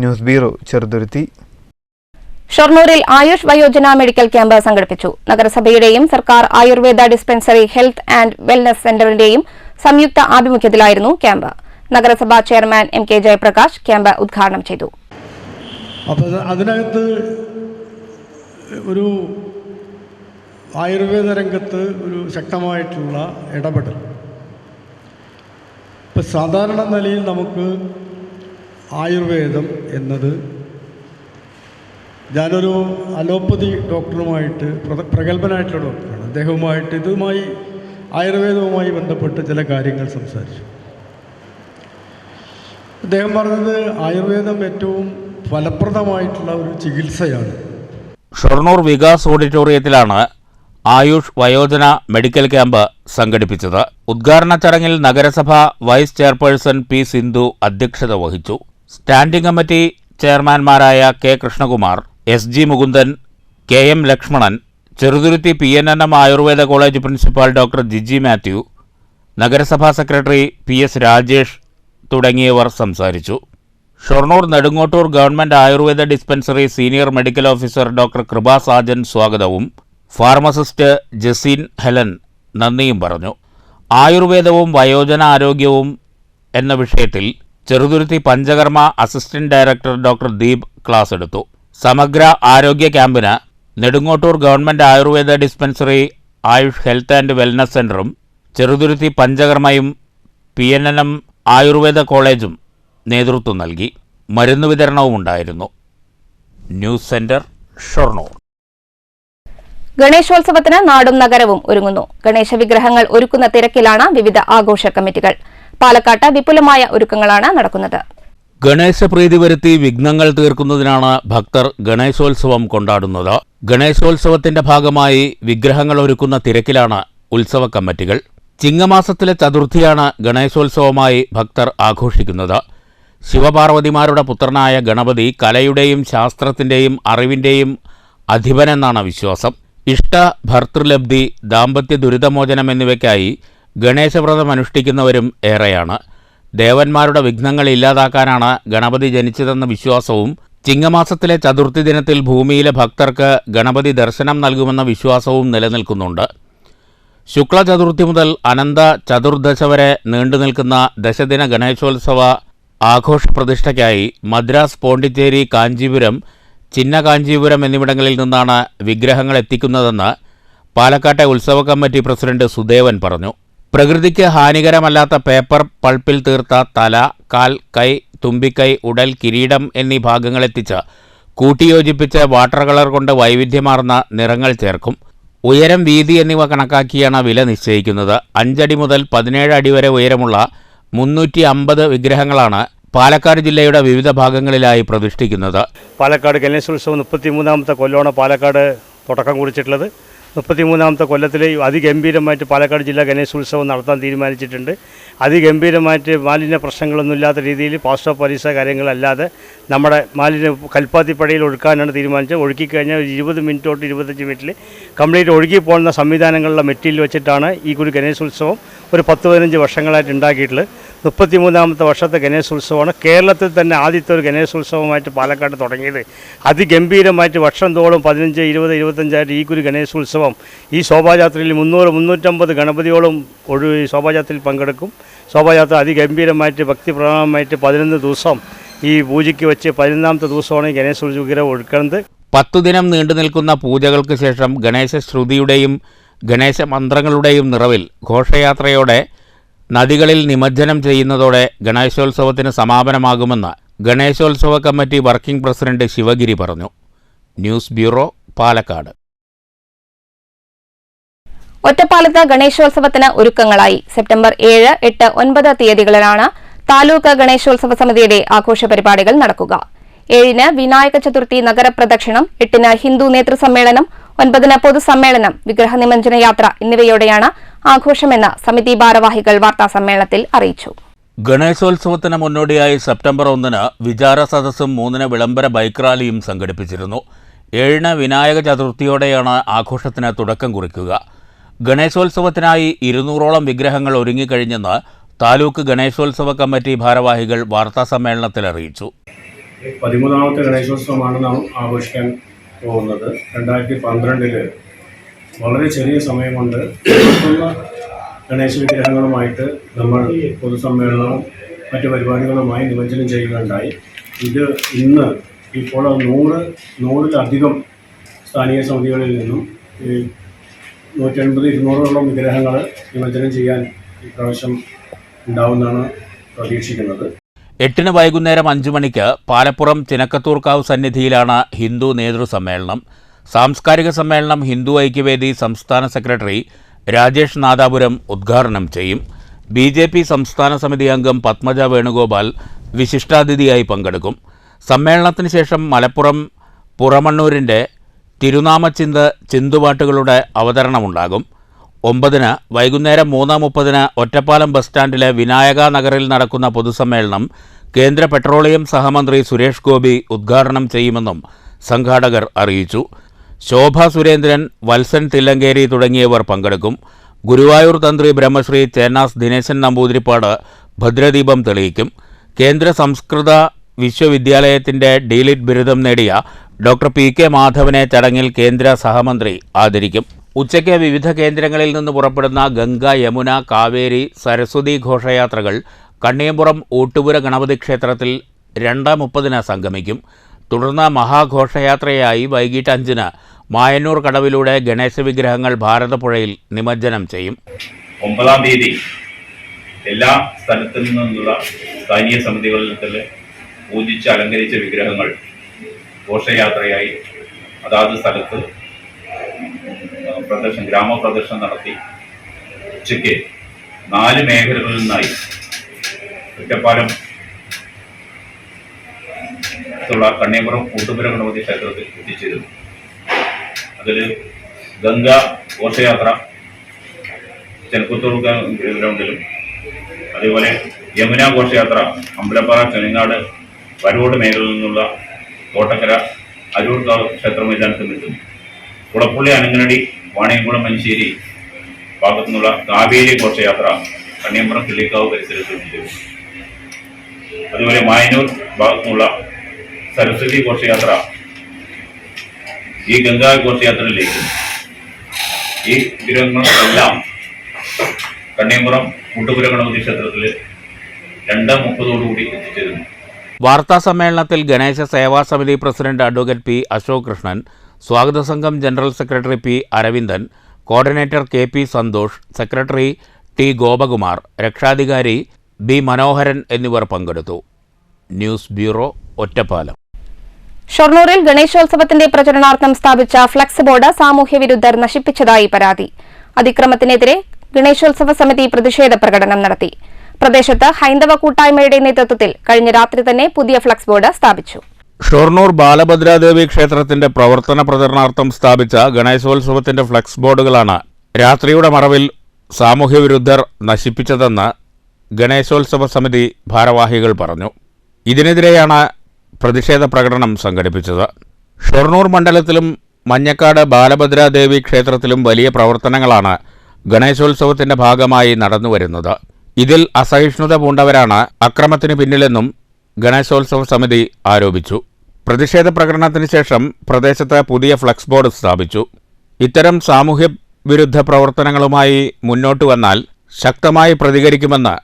News bureau Cheruthuruthy. ഷൊർണൂരിൽ ആയുഷ് വയോജന മെഡിക്കൽ ക്യാമ്പ് സംഘടിപ്പിച്ചു. നഗരസഭയുടെയും സർക്കാർ Ayurveda dispensary health and wellness സെന്ററിന്റെയും സംയുക്ത ആഭിമുഖ്യത്തിലായിരുന്നു ക്യാമ്പ്. നഗരസഭാ ചെയർമാൻ MK ജയപ്രകാശ് ക്യാമ്പ് ഉദ്ഘാടനം ചെയ്തു. അപ്പോൾ അതിനകത്ത് ഒരു ആയുർവേദ രംഗത്ത് ഒരു ശക്തമായിട്ടുള്ള ഇടപെടൽ. ഇപ്പം സാധാരണ നിലയിൽ നമുക്ക് ആയുർവേദം എന്നത്, ഞാനൊരു അലോപ്പതി ഡോക്ടറുമായിട്ട് പ്രഗത്ഭനായിട്ടുള്ള ഡോക്ടറാണ്, അദ്ദേഹവുമായിട്ട് ആയുർവേദവുമായി ബന്ധപ്പെട്ട് ചില കാര്യങ്ങൾ സംസാരിച്ചു. അദ്ദേഹം പറഞ്ഞത് ആയുർവേദം ഏറ്റവും ഫലപ്രദമായിട്ടുള്ള ഒരു ചികിത്സയാണ്. ഷൊർണൂർ വികാസ് ഓഡിറ്റോറിയത്തിലാണ് ആയുഷ് വയോജന മെഡിക്കൽ ക്യാമ്പ് സംഘടിപ്പിച്ചത്. ഉദ്ഘാടന ചടങ്ങിൽ നഗരസഭ വൈസ് ചെയർപേഴ്സൺ പി സിന്ധു അധ്യക്ഷത വഹിച്ചു. സ്റ്റാൻഡിംഗ് കമ്മിറ്റി ചെയർമാൻമാരായ K Krishnakumar, S G Mukundan, K M Lakshmanan, Cheruthuruthy PNNM Ayurveda college principal doctor Giji Mathew, നഗരസഭാ സെക്രട്ടറി PS രാജേഷ് തുടങ്ങിയവർ സംസാരിച്ചു. Shoranur Nedungottoor government Ayurveda dispensary senior medical officer doctor Kripa Sajan സ്വാഗതവും ഫാർമസിസ്റ്റ് ജസീൻ ഹെലൻ നന്ദിയും പറഞ്ഞു. ആയുർവേദവും വയോജന ആരോഗ്യവും എന്ന വിഷയത്തിൽ Cheruthuruthy panchakarma assistant director doctor Deep class എടുത്തു. സമഗ്ര ആരോഗ്യ ക്യാമ്പിന് Nedungottoor government Ayurveda dispensary Ayush health and wellness സെന്ററും ചെറുതുരുത്തി പഞ്ചകർമ്മയും PNNM ആയുർവേദ കോളേജും നേതൃത്വം നൽകി. മരുന്ന് വിതരണവും ഉണ്ടായിരുന്നു. News centre, Shoranur. ഗണേശോത്സവത്തിന് നാടും നഗരവും ഒരുങ്ങുന്നു. ഗണേശ വിഗ്രഹങ്ങൾ ഒരുക്കുന്ന തിരക്കിലാണ് വിവിധ ആഘോഷ കമ്മിറ്റികൾ. പാലക്കാട്ട് വിപുലമായ ഒരുക്കങ്ങളാണ് നടക്കുന്നത്. ഗണേശപ്രീതി വരുത്തി വിഘ്നങ്ങൾ തീർക്കുന്നതിനാണ് ഭക്തർ ഗണേശോത്സവം കൊണ്ടാടുന്നത്. ഗണേശോത്സവത്തിന്റെ ഭാഗമായി വിഗ്രഹങ്ങൾ ഒരുക്കുന്ന തിരക്കിലാണ് ഉത്സവ കമ്മിറ്റികൾ. ചിങ്ങമാസത്തിലെ ചതുർത്ഥിയാണ് ഗണേശോത്സവമായി ഭക്തർ ആഘോഷിക്കുന്നത്. ശിവപാർവതിമാരുടെ പുത്രനായ ഗണപതി കലയുടെയും ശാസ്ത്രത്തിന്റെയും അറിവിന്റെയും അധിപനെന്നാണ് വിശ്വാസം. ഇഷ്ട ഭർതൃലബ്ധി, ദാമ്പത്യ ദുരിതമോചനം എന്നിവയ്ക്കായി ഗണേശവ്രതം അനുഷ്ഠിക്കുന്നവരും ഏറെയാണ്. ദേവന്മാരുടെ വിഘ്നങ്ങൾ ഇല്ലാതാക്കാനാണ് ഗണപതി ജനിച്ചതെന്ന വിശ്വാസവും ചിങ്ങമാസത്തിലെ ചതുർത്ഥി ദിനത്തിൽ ഭൂമിയിലെ ഭക്തർക്ക് ഗണപതി ദർശനം നൽകുമെന്ന വിശ്വാസവും നിലനിൽക്കുന്നുണ്ട്. ശുക്ല ചതുർത്ഥി മുതൽ അനന്ത ചതുർദശ വരെ നീണ്ടുനിൽക്കുന്ന ദശദിന ഗണേശോത്സവ ആഘോഷ പ്രതിഷ്ഠയ്ക്കായി മദ്രാസ്, പോണ്ടിച്ചേരി, കാഞ്ചീപുരം, ചിന്ന കാഞ്ചീപുരം എന്നിവിടങ്ങളിൽ നിന്നാണ് വിഗ്രഹങ്ങൾ എത്തിക്കുന്നതെന്ന് പാലക്കാട്ടെ ഉത്സവ കമ്മിറ്റി പ്രസിഡന്റ് സുദേവൻ പറഞ്ഞു. പ്രകൃതിക്ക് ഹാനികരമല്ലാത്ത പേപ്പർ പൾപ്പിൽ തീർത്ത തല, കാൽ, കൈ, തുമ്പിക്കൈ, ഉടൽ, കിരീടം എന്നീ ഭാഗങ്ങളെത്തിച്ച് കൂട്ടിയോജിപ്പിച്ച് വാട്ടർ കളർ കൊണ്ട് വൈവിധ്യമാർന്ന നിറങ്ങൾ ചേർക്കും. ഉയരം, വീതി എന്നിവ കണക്കാക്കിയാണ് വില നിശ്ചയിക്കുന്നത്. 5 അടി മുതൽ 17 അടി വരെ ഉയരമുള്ള 350 വിഗ്രഹങ്ങളാണ് പാലക്കാട് ജില്ലയുടെ വിവിധ ഭാഗങ്ങളിലായി പ്രതിഷ്ഠിക്കുന്നത്. പാലക്കാട് ഗണേശോത്സവം 33ാമത്തെ കൊല്ലമാണ് പാലക്കാട് തുടക്കം കുറിച്ചിട്ടുള്ളത്. 33ാമത്തെ കൊല്ലത്തിൽ അതിഗംഭീരമായിട്ട് പാലക്കാട് ജില്ലാ ഗണേശോത്സവം നടത്താൻ തീരുമാനിച്ചിട്ടുണ്ട്. അതിഗംഭീരമായിട്ട് മാലിന്യ പ്രശ്നങ്ങളൊന്നുമില്ലാത്ത രീതിയിൽ പാസ്റ്റർ പരീക്ഷ കാര്യങ്ങളല്ലാതെ നമ്മുടെ മാലിന്യ കൽപ്പാത്തിപ്പടയിൽ ഒഴുക്കാനാണ് തീരുമാനിച്ചത്. ഒഴുക്കിക്കഴിഞ്ഞാൽ 20 മിനിറ്റ് തൊട്ട് 25 മിനിറ്റിൽ കംപ്ലീറ്റ് ഒഴുകി പോകുന്ന സംവിധാനങ്ങളുള്ള മെറ്റീരിയൽ വെച്ചിട്ടാണ് ഈ ഒരു ഗണേശോത്സവം ഒരു 10-15 വർഷങ്ങളായിട്ട് ഉണ്ടാക്കിയിട്ടുള്ളത്. 33ാമത്തെ വർഷത്തെ ഗണേശോത്സവമാണ്. കേരളത്തിൽ തന്നെ ആദ്യത്തെ ഒരു ഗണേശോത്സവമായിട്ട് പാലക്കാട് തുടങ്ങിയത്. അതിഗംഭീരമായിട്ട് വർഷം തോറും 15, 20, 25 ഈ ഒരു ഗണേശോത്സവം ഈ ശോഭായാത്രയിൽ 300-350 ഗണപതിയോളം ഈ ശോഭായാത്രയിൽ പങ്കെടുക്കും. ശോഭായാത്ര അതിഗംഭീരമായിട്ട് ഭക്തിപ്രധാനമായിട്ട് 11 ദിവസം ഈ പൂജയ്ക്ക് വെച്ച് 11ാമത്തെ ദിവസമാണ് ഈ ഗണേശോത്സവ വിഗ്രഹം ഒഴുക്കുന്നത്. 10 ദിനം നീണ്ടു നിൽക്കുന്ന പൂജകൾക്ക് ശേഷം ഗണേശ ശ്രുതിയുടെയും ഗണേശ മന്ത്രങ്ങളുടെയും നിറവിൽ ഘോഷയാത്രയോടെ നദികളിൽ നിമജ്ജനം ചെയ്യുന്നതോടെ ഗണേശോത്സവത്തിന് സമാപനമാകുമെന്ന് ഗണേശോത്സവ കമ്മിറ്റി വർക്കിംഗ് പ്രസിഡന്റ് ശിവഗിരി പറഞ്ഞു. News bureau, Palakkad. ഒറ്റപ്പാലത്ത് ഗണേശോത്സവത്തിന് ഒരുക്കങ്ങളായി. സെപ്റ്റംബർ 7, 8, 9 തീയതികളിലാണ് താലൂക്ക് ഗണേശോത്സവ സമിതിയുടെ ആഘോഷ പരിപാടികൾ നടക്കുക. 7-ന് വിനായക ചതുർത്ഥി നഗരപ്രദക്ഷിണം, 8-ന് ഹിന്ദു നേതൃസമ്മേളനം, 9-ന് പൊതുസമ്മേളനം, വിഗ്രഹ നിമജ്ജന യാത്ര എന്നിവയോടെയാണ് ആഘോഷമെന്ന് സമിതി ഭാരവാഹികൾ വാർത്താസമ്മേളനത്തിൽ അറിയിച്ചു. ഗണേശോത്സവത്തിന് മുന്നോടിയായി സെപ്റ്റംബർ 1-ന് വിചാര സദസ്സും 3-ന് വിളംബര ബൈക്ക് റാലിയും സംഘടിപ്പിച്ചിരുന്നു. 7-ന് വിനായക ചതുർത്ഥിയോടെയാണ് ആഘോഷത്തിന് തുടക്കം കുറിക്കുക. ഗണേശോത്സവത്തിനായി 200ഓളം വിഗ്രഹങ്ങൾ ഒരുങ്ങിക്കഴിഞ്ഞെന്ന് താലൂക്ക് ഗണേശോത്സവ കമ്മിറ്റി ഭാരവാഹികൾ വാർത്താസമ്മേളനത്തിൽ അറിയിച്ചു. 13ാമത്തെ ഗണേശോത്സവമാണ് നാം ആഘോഷിക്കാൻ പോകുന്നത്. 2012 വളരെ ചെറിയ സമയം കൊണ്ട് ഗണേശ വിഗ്രഹങ്ങളുമായിട്ട് നമ്മൾ പൊതുസമ്മേളനവും മറ്റു പരിപാടികളുമായി നിമജ്ജനം ചെയ്യുകയുണ്ടായി. ഇത് ഇന്ന് ഇപ്പോൾ 100-100-ലധികം സ്ഥാനീയ സമിതികളിൽ നിന്നും 180-200ഓളം വിഗ്രഹങ്ങൾ നിമജ്ജനം ചെയ്യാൻ ഇപ്രാവശ്യം ഉണ്ടാവുമെന്നാണ് പ്രതീക്ഷിക്കുന്നത്. 8-ന് വൈകുന്നേരം 5 മണിക്ക് പാലപ്പുറം ചിനക്കത്തൂർക്കാവ് സന്നിധിയിലാണ് ഹിന്ദു നേതൃസമ്മേളനം. സാംസ്കാരിക സമ്മേളനം ഹിന്ദു ഐക്യവേദി സംസ്ഥാന സെക്രട്ടറി രാജേഷ് നാദാപുരം ഉദ്ഘാടനം ചെയ്യും. BJP സംസ്ഥാന സമിതി അംഗം പത്മജ വേണുഗോപാൽ വിശിഷ്ടാതിഥിയായി പങ്കെടുക്കും. സമ്മേളനത്തിന് ശേഷം മലപ്പുറം പുറമണ്ണൂരിൻ്റെ തിരുനാമച്ചിന്ത് ചിന്തുപാട്ടുകളുടെ അവതരണമുണ്ടാകും. 9 വൈകുന്നേരം 3:30 ഒറ്റപ്പാലം ബസ് സ്റ്റാൻഡിലെ വിനായക നഗറിൽ നടക്കുന്ന പൊതുസമ്മേളനം കേന്ദ്ര പെട്രോളിയം സഹമന്ത്രി സുരേഷ് ഗോപി ഉദ്ഘാടനം ചെയ്യുമെന്നും സംഘാടകർ അറിയിച്ചു. ശോഭ സുരേന്ദ്രൻ, വത്സൻ തില്ലങ്കേരി തുടങ്ങിയവർ പങ്കെടുക്കും. ഗുരുവായൂർ തന്ത്രി ബ്രഹ്മശ്രീ ചേന്നാസ് ദിനേശൻ നമ്പൂതിരിപ്പാട് ഭദ്രദീപം തെളിയിക്കും. കേന്ദ്ര സംസ്കൃത വിശ്വവിദ്യാലയത്തിൻ്റെ ഡീലിറ്റ് ബിരുദം നേടിയ ഡോക്ടർ PK മാധവനെ ചടങ്ങിൽ കേന്ദ്ര സഹമന്ത്രി ആദരിക്കും. ഉച്ചയ്ക്ക് വിവിധ കേന്ദ്രങ്ങളിൽ നിന്ന് പുറപ്പെടുന്ന ഗംഗ, യമുന, കാവേരി, സരസ്വതി ഘോഷയാത്രകൾ കണ്ണിയമ്പുറം ഊട്ടുപുര ഗണപതി ക്ഷേത്രത്തിൽ 2:30 സംഗമിക്കും. തുടർന്ന് മഹാഘോഷയാത്രയായി വൈകിട്ട് 5 മായന്നൂർ കടവിലൂടെ ഗണേശ വിഗ്രഹങ്ങൾ ഭാരതപ്പുഴയിൽ നിമജ്ജനം ചെയ്യും. 9-ാം തീയതി എല്ലാ സ്ഥലത്തു നിന്നുള്ള സ്ഥാനീയ സമിതികളിൽ പൂജിച്ച് അലങ്കരിച്ച വിഗ്രഹങ്ങൾ ഘോഷയാത്രയായി അതാത് സ്ഥലത്ത് ഗ്രാമപ്രദർശനം നടത്തി ഉച്ചയ്ക്ക് 4 മേഖലകളിൽ നിന്നായി ഒറ്റപ്പാലം കണ്ണിയമ്പുറം ഊട്ടുപുര ഗണപതി ക്ഷേത്രത്തിൽ എത്തിച്ചേരുന്നു. അതിൽ ഗംഗ ഘോഷയാത്ര ചെനക്കുത്തൂർ ഗ്രൗണ്ടിലും, അതേപോലെ യമുന ഘോഷയാത്ര അമ്പലപ്പാറ, ചെനങ്ങാട്, വരോട് മേഖലയിൽ നിന്നുള്ള കോട്ടക്കര, അരൂർ ക്ഷേത്ര മൈതാനത്തിൽ നിൽക്കുന്നു. കുളപ്പുള്ളി, അനങ്ങനടി, വാണിയംകുളം, മഞ്ചേരി ഭാഗത്തു നിന്നുള്ള കാവേരി ഘോഷയാത്ര കണ്ണിയമ്പുറം കിള്ളിക്കാവ് പരിസരത്ത് നിൽക്കുന്നു. അതുപോലെ മായന്നൂർ ഭാഗത്തു നിന്നുള്ള സരസ്വതി ഘോഷയാത്ര ഈ ഗംഗാ ഘോഷയാത്രയിലേക്ക് ഈ വിഗ്രഹങ്ങളെല്ലാം കണ്ണിയമ്പുറം ഊട്ടുപുര ഗണപതി ക്ഷേത്രത്തിൽ 2:30 എത്തിച്ചേരുന്നു. വാർത്താ സമ്മേളനത്തിൽ Ganesha Seva Samiti president advocate P. Ashok Krishnan, സ്വാഗത സംഘം general secretary P. Aravindan, coordinator KP Santhosh, secretary T. Gopakumar, രക്ഷാധികാരി B. മനോഹരൻ എന്നിവർ പങ്കെടുത്തു. News bureau, Ottapalam. ഷൊർണൂരിൽ ഗണേശോത്സവത്തിന്റെ പ്രചരണാർത്ഥം സ്ഥാപിച്ച ഫ്ലക്സ് ബോർഡ് സാമൂഹ്യ വിരുദ്ധർ നശിപ്പിച്ചതായി പരാതി. അതിക്രമത്തിനെതിരെ ഗണേശോത്സവ സമിതി പ്രതിഷേധ പ്രകടനം നടത്തി. പ്രദേശത്ത് ഹൈന്ദവ കൂട്ടായ്മയുടെ നേതൃത്വത്തിൽ കഴിഞ്ഞ രാത്രി തന്നെ പുതിയ ഫ്ലക്സ് ബോർഡ് സ്ഥാപിച്ചു. ഷൊർണൂർ ബാലഭദ്രാദേവി ക്ഷേത്രത്തിന്റെ പ്രവർത്തന പ്രചരണാർത്ഥം സ്ഥാപിച്ച ഗണേശോത്സവത്തിന്റെ ഫ്ലക്സ് ബോർഡുകളാണ് രാത്രിയുടെ മറവിൽ സാമൂഹ്യ വിരുദ്ധർ നശിപ്പിച്ചതെന്ന് ഗണേശോത്സവ സമിതി ഭാരവാഹികൾ പറഞ്ഞു. ഇതിനെതിരെയാണ് പ്രതിഷേധ പ്രകടനം സംഘടിപ്പിച്ചത്. ഷൊർണൂർ മണ്ഡലത്തിലും മഞ്ഞക്കാട് ബാലഭദ്രാദേവി ക്ഷേത്രത്തിലും വലിയ പ്രവർത്തനങ്ങളാണ് ഗണേശോത്സവത്തിന്റെ ഭാഗമായി നടന്നുവരുന്നത്. ഇതിൽ അസഹിഷ്ണുത പൂണ്ടവരാണ് അക്രമത്തിന് പിന്നിലെന്നും ഗണേശോത്സവ സമിതി ആരോപിച്ചു. പ്രതിഷേധ പ്രകടനത്തിന് ശേഷം പ്രദേശത്ത് പുതിയ ഫ്ലക്സ് ബോർഡ് സ്ഥാപിച്ചു. ഇത്തരം സാമൂഹ്യ വിരുദ്ധ പ്രവർത്തനങ്ങളുമായി മുന്നോട്ട് വന്നാൽ ശക്തമായി പ്രതികരിക്കുമെന്ന്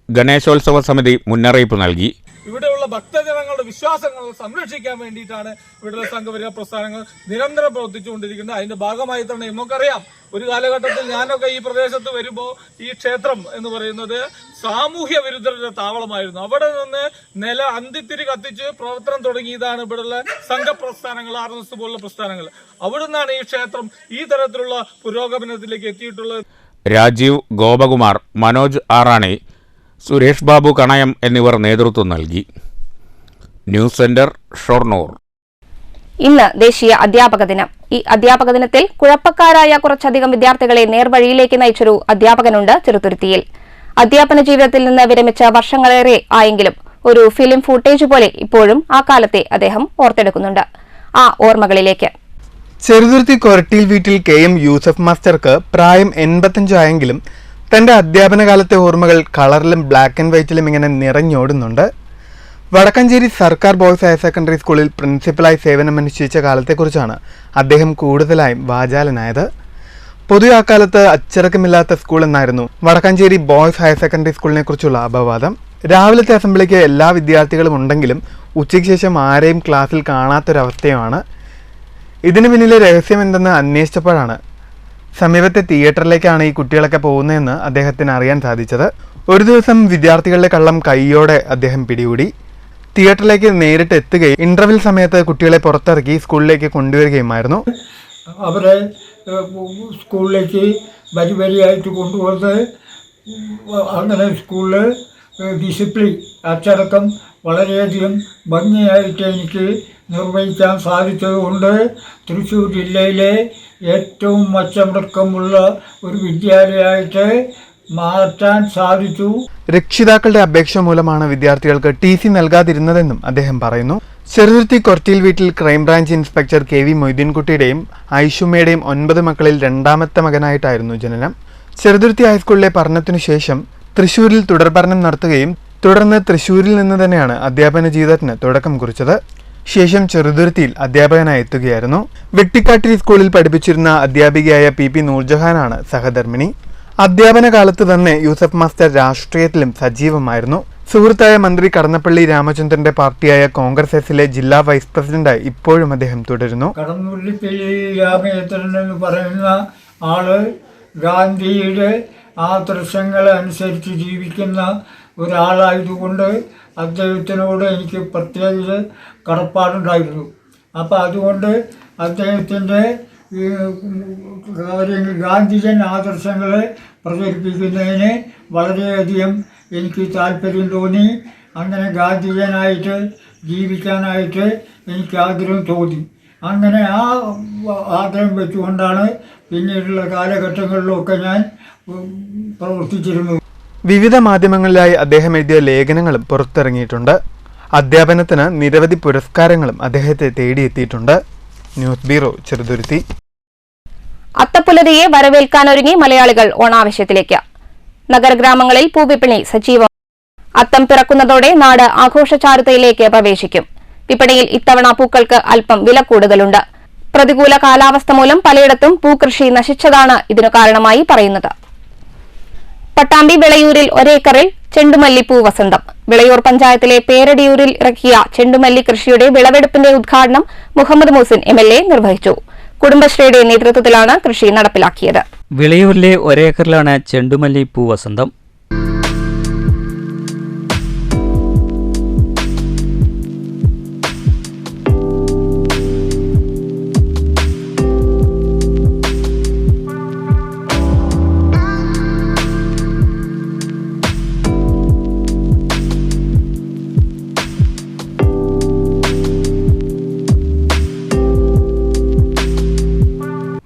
ഗണേശോത്സവ സമിതി മുന്നറിയിപ്പ് നൽകി. ഇവിടെയുള്ള ഭക്തജനങ്ങളുടെ വിശ്വാസങ്ങൾ സംരക്ഷിക്കാൻ വേണ്ടിയിട്ടാണ് ഇവിടെയുള്ള സംഘപരിവാർ പ്രസ്ഥാനങ്ങൾ നിരന്തരം പ്രവർത്തിച്ചുകൊണ്ടിരിക്കുന്നത്. അതിന്റെ ഭാഗമായി തന്നെ നമുക്കറിയാം, ഒരു കാലഘട്ടത്തിൽ ഞാനൊക്കെ ഈ പ്രദേശത്ത് വരുമ്പോൾ ഈ ക്ഷേത്രം എന്ന് പറയുന്നത് സാമൂഹ്യ വിരുദ്ധരുടെ താവളമായിരുന്നു. അവിടെ നിന്ന് അന്തിത്തിരി കത്തിച്ച് പ്രവർത്തനം തുടങ്ങിയതാണ് ഇവിടെയുള്ള സംഘപ്രസ്ഥാനങ്ങൾ, RSS പോലുള്ള പ്രസ്ഥാനങ്ങൾ. അവിടെ നിന്നാണ് ഈ ക്ഷേത്രം ഈ തരത്തിലുള്ള പുരോഗമനത്തിലേക്ക് എത്തിയിട്ടുള്ളത്. രാജീവ്, ഗോപകുമാർ, മനോജ് ആറാണി, സുരേഷ് ബാബു കണയം എന്നിവർ നേതൃത്വം നൽകി. News centre, Shoranur. ഇന്ന് ദേശീയ അധ്യാപക ദിനം. ഈ അധ്യാപക ദിനത്തിൽ കുഴപ്പക്കാരായ കുറച്ചധികം വിദ്യാർത്ഥികളെ നേർവഴിയിലേക്ക് നയിച്ചൊരു അധ്യാപകനുണ്ട് ചെറുതുരുത്തിയിൽ. അധ്യാപന ജീവിതത്തിൽ നിന്ന് വിരമിച്ച വർഷങ്ങളേറെ ആയെങ്കിലും ഒരു ഫിലിം ഫൂട്ടേജ് പോലെ ഇപ്പോഴും ആ കാലത്തെ അദ്ദേഹം ഓർത്തെടുക്കുന്നുണ്ട്. ആ ഓർമ്മകളിലേക്ക്. ചെറുതുരുത്തി കൊരട്ടിയിൽ വീട്ടിൽ KM യൂസഫ് മാസ്റ്റർക്ക് പ്രായം 85 ആയെങ്കിലും തന്റെ അധ്യാപന കാലത്തെ ഓർമ്മകൾ കളറിലും ബ്ലാക്ക് ആൻഡ് വൈറ്റിലും ഇങ്ങനെ നിറഞ്ഞോടുന്നുണ്ട്. വടക്കഞ്ചേരി സർക്കാർ ബോയ്സ് ഹയർ സെക്കൻഡറി സ്കൂളിൽ പ്രിൻസിപ്പലായി സേവനമനുഷ്ഠിച്ച കാലത്തെക്കുറിച്ചാണ് അദ്ദേഹം കൂടുതലായും വാചാലനായത്. പൊതുവെ ആ കാലത്ത് അച്ചടക്കമില്ലാത്ത സ്കൂൾ എന്നായിരുന്നു വടക്കഞ്ചേരി ബോയ്സ് ഹയർ സെക്കൻഡറി സ്കൂളിനെ കുറിച്ചുള്ള അപവാദം. രാവിലത്തെ അസംബ്ലിക്ക് എല്ലാ വിദ്യാർത്ഥികളും ഉണ്ടെങ്കിലും ഉച്ചയ്ക്ക് ശേഷം ആരെയും ക്ലാസ്സിൽ കാണാത്തൊരവസ്ഥയുമാണ്. ഇതിന് പിന്നിലെ രഹസ്യം എന്തെന്ന് അന്വേഷിച്ചപ്പോഴാണ് സമീപത്തെ തിയേറ്ററിലേക്കാണ് ഈ കുട്ടികളൊക്കെ പോകുന്നതെന്ന് അദ്ദേഹത്തിന് അറിയാൻ സാധിച്ചത്. ഒരു ദിവസം വിദ്യാർത്ഥികളുടെ കള്ളം കൈയോടെ അദ്ദേഹം പിടികൂടി. തിയേറ്ററിലേക്ക് നേരിട്ട് എത്തുകയും ഇന്റർവെൽ സമയത്ത് കുട്ടികളെ പുറത്തിറക്കി സ്കൂളിലേക്ക് കൊണ്ടുവരികയുമായിരുന്നു. അവരെ സ്കൂളിലേക്ക് വരിയായിട്ട് കൊണ്ടുവന്ന് അങ്ങനെ സ്കൂളിൽ ഡിസിപ്ലിൻ അച്ചടക്കം വളരെയധികം ഭംഗിയായിട്ട് എനിക്ക് നിർവഹിക്കാൻ സാധിച്ചതുകൊണ്ട് തൃശ്ശൂർ ജില്ലയിലെ ഏറ്റവും മെച്ചമുള്ള ഒരു വിദ്യാലയമായിട്ട് മാറ്റാൻ സാധിച്ചു. രക്ഷിതാക്കളുടെ അപേക്ഷ മൂലമാണ് വിദ്യാർത്ഥികൾക്ക് TC നൽകാതിരുന്നതെന്നും അദ്ദേഹം പറയുന്നു. ചെറുതുരുത്തി കൊർട്ടിയിൽ വീട്ടിൽ ക്രൈംബ്രാഞ്ച് ഇൻസ്പെക്ടർ KV മൊയ്തീൻകുട്ടിയുടെയും ഐഷുമ്മയുടെയും 9 മക്കളിൽ രണ്ടാമത്തെ മകനായിട്ടായിരുന്നു ജനനം. ചെറുതുരുത്തി ഹൈസ്കൂളിലെ പഠനത്തിനു ശേഷം തൃശ്ശൂരിൽ തുടർപഠനം നടത്തുകയും തുടർന്ന് തൃശ്ശൂരിൽ നിന്ന് തന്നെയാണ് അധ്യാപന ജീവിതത്തിന് തുടക്കം കുറിച്ചത്. ശേഷം ചെറുതുരുത്തിയിൽ അധ്യാപകനായി എത്തുകയായിരുന്നു. വെട്ടിക്കാട്ടിരി സ്കൂളിൽ പഠിപ്പിച്ചിരുന്ന അധ്യാപികയായ PP നൂർജഹാനാണ് സഹധർമ്മിണി. അധ്യാപന കാലത്ത് തന്നെ യൂസഫ് മാസ്റ്റർ രാഷ്ട്രീയത്തിലും സജീവമായിരുന്നു. സുഹൃത്തായ മന്ത്രി കടന്നപ്പള്ളി രാമചന്ദ്രന്റെ പാർട്ടിയായ കോൺഗ്രസ് എസിലെ ജില്ലാ വൈസ് പ്രസിഡന്റായി ഇപ്പോഴും അദ്ദേഹം തുടരുന്നു. കടന്നപ്പള്ളി രാമചന്ദ്രൻ എന്ന് പറയുന്ന ആള് ഗാന്ധിയുടെ ആദർശങ്ങളെ അനുസരിച്ച് ജീവിക്കുന്ന ഒരാളായതുകൊണ്ട് അദ്ദേഹത്തിനോട് എനിക്ക് പ്രത്യേകിച്ച് കടപ്പാടുണ്ടായിരുന്നു. അപ്പോൾ അതുകൊണ്ട് അദ്ദേഹത്തിൻ്റെ ഗാന്ധിജൻ ആദർശങ്ങളെ പ്രചരിപ്പിക്കുന്നതിന് വളരെയധികം എനിക്ക് താല്പര്യം തോന്നി. അങ്ങനെ ഗാന്ധിജനായിട്ട് ജീവിക്കാനായിട്ട് എനിക്ക് ആഗ്രഹം തോന്നി. അങ്ങനെ ആ ആഗ്രഹം വെച്ചുകൊണ്ടാണ് പിന്നീടുള്ള കാലഘട്ടങ്ങളിലൊക്കെ ഞാൻ പ്രവർത്തിച്ചിരുന്നത്. വിവിധ മാധ്യമങ്ങളിലായി അദ്ദേഹം എഴുതിയ ലേഖനങ്ങളും പുറത്തിറങ്ങിയിട്ടുണ്ട്. അധ്യാപനത്തിന് നിരവധി പുരസ്കാരങ്ങളും അദ്ദേഹത്തെ തേടിയെത്തിയിട്ടുണ്ട്. News bureau, Cheruthuruthy. അത്തപ്പുലരിയെ വരവേൽക്കാനൊരുങ്ങി മലയാളികൾ ഓണാവശ്യത്തിലേക്ക്. നഗരഗ്രാമങ്ങളിൽ പൂവിപണി സജീവം. അത്തം പിറക്കുന്നതോടെ നാട് ആഘോഷചാരുതയിലേക്ക് പ്രവേശിക്കും. വിപണിയിൽ ഇത്തവണ പൂക്കൾക്ക് അല്പം വില കൂടുതലുണ്ട്. പ്രതികൂല കാലാവസ്ഥ മൂലം പലയിടത്തും പൂക്കൃഷി നശിച്ചതാണ് ഇതിനു കാരണമായി പറയുന്നത്. പട്ടാമ്പി വിളയൂരിൽ ഒരേക്കറിൽ ചെണ്ടുമല്ലിപ്പൂ വസന്തം. വിളയൂർ പഞ്ചായത്തിലെ പേരടിയൂരിൽ ഇറക്കിയ ചെണ്ടുമല്ലി കൃഷിയുടെ വിളവെടുപ്പിന്റെ ഉദ്ഘാടനം മുഹമ്മദ് മൂസിൻ MLA നിർവഹിച്ചു. കുടുംബശ്രീയുടെ നേതൃത്വത്തിലാണ് കൃഷി നടപ്പിലാക്കിയത്. വിളയൂരിലെ ഒരേക്കറിലാണ് ചെണ്ടുമല്ലിപ്പൂ വസന്തം.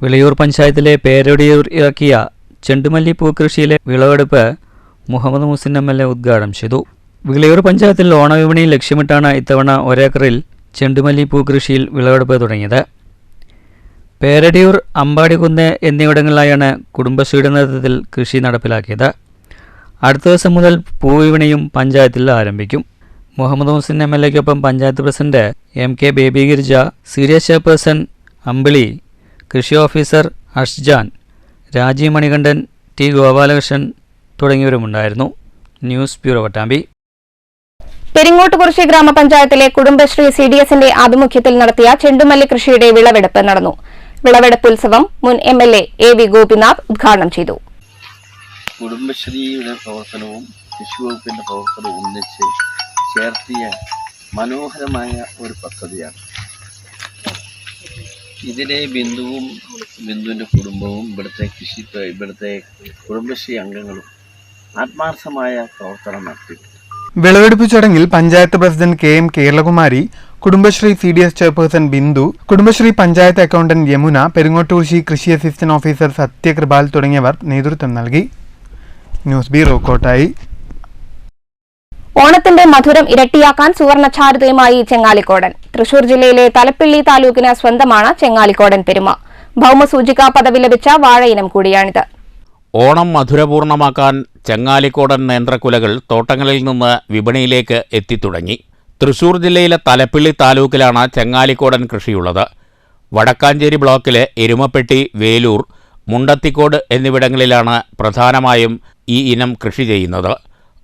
വിളയൂർ പഞ്ചായത്തിലെ പേരടിയൂർ ഇറക്കിയ ചെണ്ടുമല്ലിപ്പൂ കൃഷിയിലെ വിളവെടുപ്പ് മുഹമ്മദ് മൂസിൻ MLA ഉദ്ഘാടനം ചെയ്തു. വിളയൂർ പഞ്ചായത്തിൽ ഓണവിപണിയിൽ ലക്ഷ്യമിട്ടാണ് ഇത്തവണ ഒരേക്കറിൽ ചെണ്ടുമല്ലിപ്പൂ കൃഷിയിൽ വിളവെടുപ്പ് തുടങ്ങിയത്. പേരടിയൂർ, അമ്പാടികുന്ന് എന്നിവിടങ്ങളിലായാണ് കുടുംബശ്രീയുടെ നേതൃത്വത്തിൽ കൃഷി നടപ്പിലാക്കിയത്. അടുത്ത ദിവസം മുതൽ പൂവിപണിയും പഞ്ചായത്തിൽ ആരംഭിക്കും. മുഹമ്മദ് മൂസിൻ MLAയ്ക്കൊപ്പം panchayat president MK Baby Girija, serious chairperson Ambili, കൃഷി ഓഫീസർ അഷ്ജാൻ, രാജീവ് മണികണ്ഠൻ, T ഗോപാലകൃഷ്ണൻ തുടങ്ങിയവരുമുണ്ടായിരുന്നു. News bureau, Pattambi. പെരിങ്ങോട്ടുകുറിശി ഗ്രാമപഞ്ചായത്തിലെ കുടുംബശ്രീ CDSന്റെ ആഭിമുഖ്യത്തിൽ നടത്തിയ ചെണ്ടുമല്ലി കൃഷിയുടെ വിളവെടുപ്പ് നടന്നു. വിളവെടുപ്പ് ഉത്സവം മുൻ MLA AV ഗോപിനാഥ് ഉദ്ഘാടനം ചെയ്തു. കുടുംബശ്രീയുടെ പ്രവർത്തനവും കൃഷി വകുപ്പിന്റെ പ്രവർത്തനവും ഒന്നിച്ച് ചേർത്തിയ മനോഹരമായ ഒരു പദ്ധതിയാണ്. ഇതിലെ ബിന്ദുവിൻ്റെ കുടുംബവും ഇവിടുത്തെ കുടുംബശ്രീ അംഗങ്ങളും ആത്മാർത്ഥമായ പ്രവർത്തനം നടത്തി. വിളവെടുപ്പ് ചടങ്ങിൽ panchayat president KM Keralakumari, Kudumbashree CDS chairperson Bindu, Kudumbashree panchayat accountant Yamuna, Peringottukurissi കൃഷി അസിസ്റ്റന്റ് ഓഫീസർ സത്യകൃപാൽ തുടങ്ങിയവർ നേതൃത്വം നൽകി. News bureau, Kottayi. ഓണത്തിന്റെ മധുരം ഇരട്ടിയാക്കാൻ സുവർണചാരുതയുമായി ചെങ്ങാലിക്കോടൻ. തൃശൂർ ജില്ലയിലെ തലപ്പിള്ളി താലൂക്കിന് സ്വന്തമാണ് ചെങ്ങാലിക്കോടൻ പെരുമ. ഭൗമസൂചികാ പദവി ലഭിച്ച വാഴയിനം കൂടിയാണിത്. ഓണം മധുരപൂർണമാക്കാൻ ചെങ്ങാലിക്കോടൻ നേന്ത്രക്കുലകൾ തോട്ടങ്ങളിൽ നിന്ന് വിപണിയിലേക്ക് എത്തിത്തുടങ്ങി. തൃശൂർ ജില്ലയിലെ തലപ്പിള്ളി താലൂക്കിലാണ് ചെങ്ങാലിക്കോടൻ കൃഷിയുള്ളത്. വടക്കാഞ്ചേരി ബ്ലോക്കിലെ എരുമപ്പെട്ടി, വേലൂർ, മുണ്ടത്തിക്കോട് എന്നിവിടങ്ങളിലാണ് പ്രധാനമായും ഈ ഇനം കൃഷി ചെയ്യുന്നത്.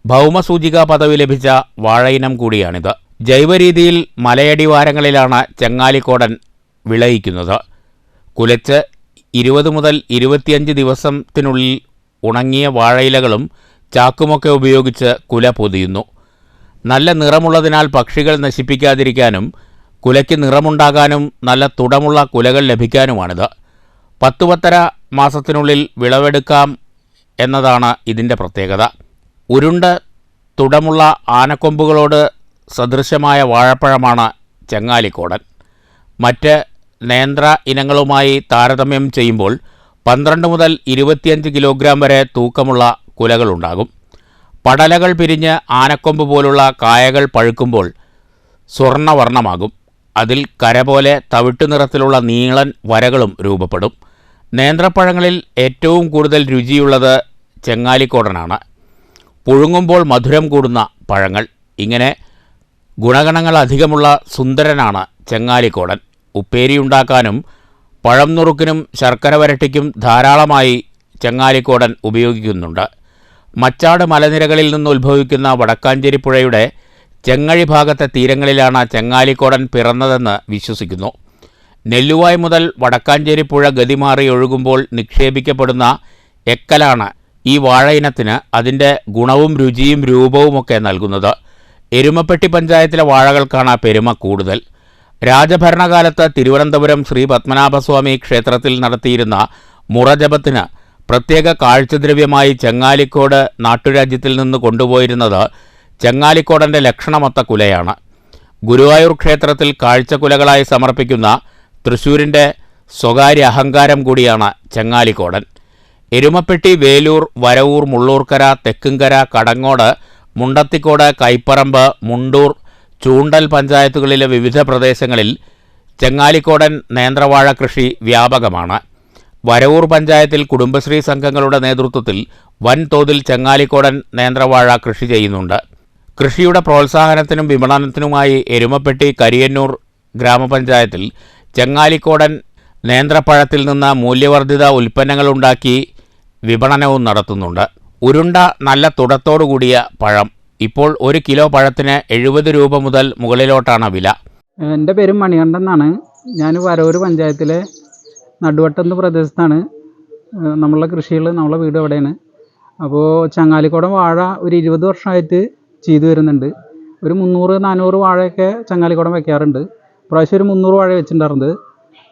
ഭൗമസൂചികാ പദവി ലഭിച്ച വാഴയിനം കൂടിയാണിത്. ജൈവരീതിയിൽ മലയടിവാരങ്ങളിലാണ് ചെങ്ങാലിക്കോടൻ വിളയിക്കുന്നത്. കുലച്ച് 20 മുതൽ 25 ദിവസത്തിനുള്ളിൽ ഉണങ്ങിയ വാഴയിലകളും ചാക്കുമൊക്കെ ഉപയോഗിച്ച് കുല പൊതിയുന്നു. നല്ല നിറമുള്ളതിനാൽ പക്ഷികൾ നശിപ്പിക്കാതിരിക്കാനും കുലയ്ക്ക് നിറമുണ്ടാകാനും നല്ല തുടമുള്ള കുലകൾ ലഭിക്കാനുമാണിത്. 10-10.5 മാസത്തിനുള്ളിൽ വിളവെടുക്കാം എന്നതാണ് ഇതിൻ്റെ പ്രത്യേകത. ഉരുണ്ട തുടമുള്ള ആനക്കൊമ്പുകളോട് സദൃശമായ വാഴപ്പഴമാണ് ചെങ്ങാലിക്കോടൻ. മറ്റ് നേന്ത്ര ഇനങ്ങളുമായി താരതമ്യം ചെയ്യുമ്പോൾ 12 മുതൽ 25 കിലോഗ്രാം വരെ തൂക്കമുള്ള കുലകളുണ്ടാകും. പടലകൾ പിരിഞ്ഞ് ആനക്കൊമ്പ് പോലുള്ള കായകൾ പഴുക്കുമ്പോൾ സ്വർണ്ണവർണ്ണമാകും. അതിൽ കര പോലെ തവിട്ടു നിറത്തിലുള്ള നീളൻ വരകളും രൂപപ്പെടും. നേന്ത്രപ്പഴങ്ങളിൽ ഏറ്റവും കൂടുതൽ രുചിയുള്ളത് ചെങ്ങാലിക്കോടനാണ്. പുഴുങ്ങുമ്പോൾ മധുരം കൂടുന്ന പഴങ്ങൾ. ഇങ്ങനെ ഗുണഗണങ്ങൾ അധികമുള്ള സുന്ദരനാണ് ചെങ്ങാലിക്കോടൻ. ഉപ്പേരിയുണ്ടാക്കാനും പഴം നുറുക്കിനും ശർക്കര വരട്ടിക്കും ധാരാളമായി ചെങ്ങാലിക്കോടൻ ഉപയോഗിക്കുന്നുണ്ട്. മച്ചാട് മലനിരകളിൽ നിന്ന് ഉത്ഭവിക്കുന്ന വടക്കാഞ്ചേരി പുഴയുടെ ചെങ്ങഴി ഭാഗത്തെ തീരങ്ങളിലാണ് ചെങ്ങാലിക്കോടൻ പിറന്നതെന്ന് വിശ്വസിക്കുന്നു. നെല്ലുവായ് മുതൽ വടക്കാഞ്ചേരി പുഴ ഗതിമാറി ഒഴുകുമ്പോൾ നിക്ഷേപിക്കപ്പെടുന്ന എക്കലാണ് ഈ വാഴ ഇനത്തിന് അതിൻ്റെ ഗുണവും രുചിയും രൂപവുമൊക്കെ നൽകുന്നത്. എരുമപ്പെട്ടി പഞ്ചായത്തിലെ വാഴകൾക്കാണ് പെരുമ കൂടുതൽ. രാജഭരണകാലത്ത് തിരുവനന്തപുരം ശ്രീ പത്മനാഭസ്വാമി ക്ഷേത്രത്തിൽ നടത്തിയിരുന്ന മുറജപത്തിന് പ്രത്യേക കാഴ്ചദ്രവ്യമായി ചെങ്ങാലിക്കോട് നാട്ടുരാജ്യത്തിൽ നിന്ന് കൊണ്ടുപോയിരുന്നത് ചെങ്ങാലിക്കോടൻ്റെ ലക്ഷണമൊത്ത കുലയാണ്. ഗുരുവായൂർ ക്ഷേത്രത്തിൽ കാഴ്ചക്കുലകളായി സമർപ്പിക്കുന്ന തൃശ്ശൂരിൻ്റെ സ്വകാര്യ അഹങ്കാരം കൂടിയാണ് ചെങ്ങാലിക്കോടൻ. എരുമപ്പെട്ടി, വേലൂർ, വരവൂർ, മുള്ളൂർക്കര, തെക്കുംകര, കടങ്ങോട്, മുണ്ടത്തിക്കോട്, കൈപ്പറമ്പ്, മുണ്ടൂർ, ചൂണ്ടൽ പഞ്ചായത്തുകളിലെ വിവിധ പ്രദേശങ്ങളിൽ ചെങ്ങാലിക്കോടൻ നേന്ത്രവാഴ കൃഷി വ്യാപകമാണ്. വരവൂർ പഞ്ചായത്തിൽ കുടുംബശ്രീ സംഘങ്ങളുടെ നേതൃത്വത്തിൽ വൻതോതിൽ ചെങ്ങാലിക്കോടൻ നേന്ത്രവാഴ കൃഷി ചെയ്യുന്നുണ്ട്. കൃഷിയുടെ പ്രോത്സാഹനത്തിനും വിപണനത്തിനുമായി എരുമപ്പെട്ടി, കരിയന്നൂർ ഗ്രാമപഞ്ചായത്തിൽ ചെങ്ങാലിക്കോടൻ നേന്ത്രപ്പഴത്തിൽ നിന്ന് മൂല്യവർദ്ധിത ഉൽപ്പന്നങ്ങളുണ്ടാക്കി വിപണനവും നടത്തുന്നുണ്ട്. ഉരുണ്ട നല്ല തുടത്തോടുകൂടിയ പഴം. ഇപ്പോൾ 1 കിലോ പഴത്തിന് 70 രൂപ മുതൽ മുകളിലോട്ടാണ് വില. എൻ്റെ പേര് മണികണ്ഠൻ എന്നാണ്. ഞാൻ വരവൂർ പഞ്ചായത്തിലെ നടുവട്ടം എന്ന പ്രദേശത്താണ്. നമ്മളെ കൃഷികൾ, നമ്മളെ വീട് അവിടെയാണ്. അപ്പോൾ ചങ്ങാലിക്കോടൻ വാഴ ഒരു 20 വർഷമായിട്ട് ചെയ്തു വരുന്നുണ്ട്. ഒരു 300-400 വാഴയൊക്കെ ചങ്ങാലിക്കോടൻ വയ്ക്കാറുണ്ട്. പ്രാവശ്യം ഒരു 300 വാഴ വെച്ചിട്ടുണ്ടായിരുന്നത്.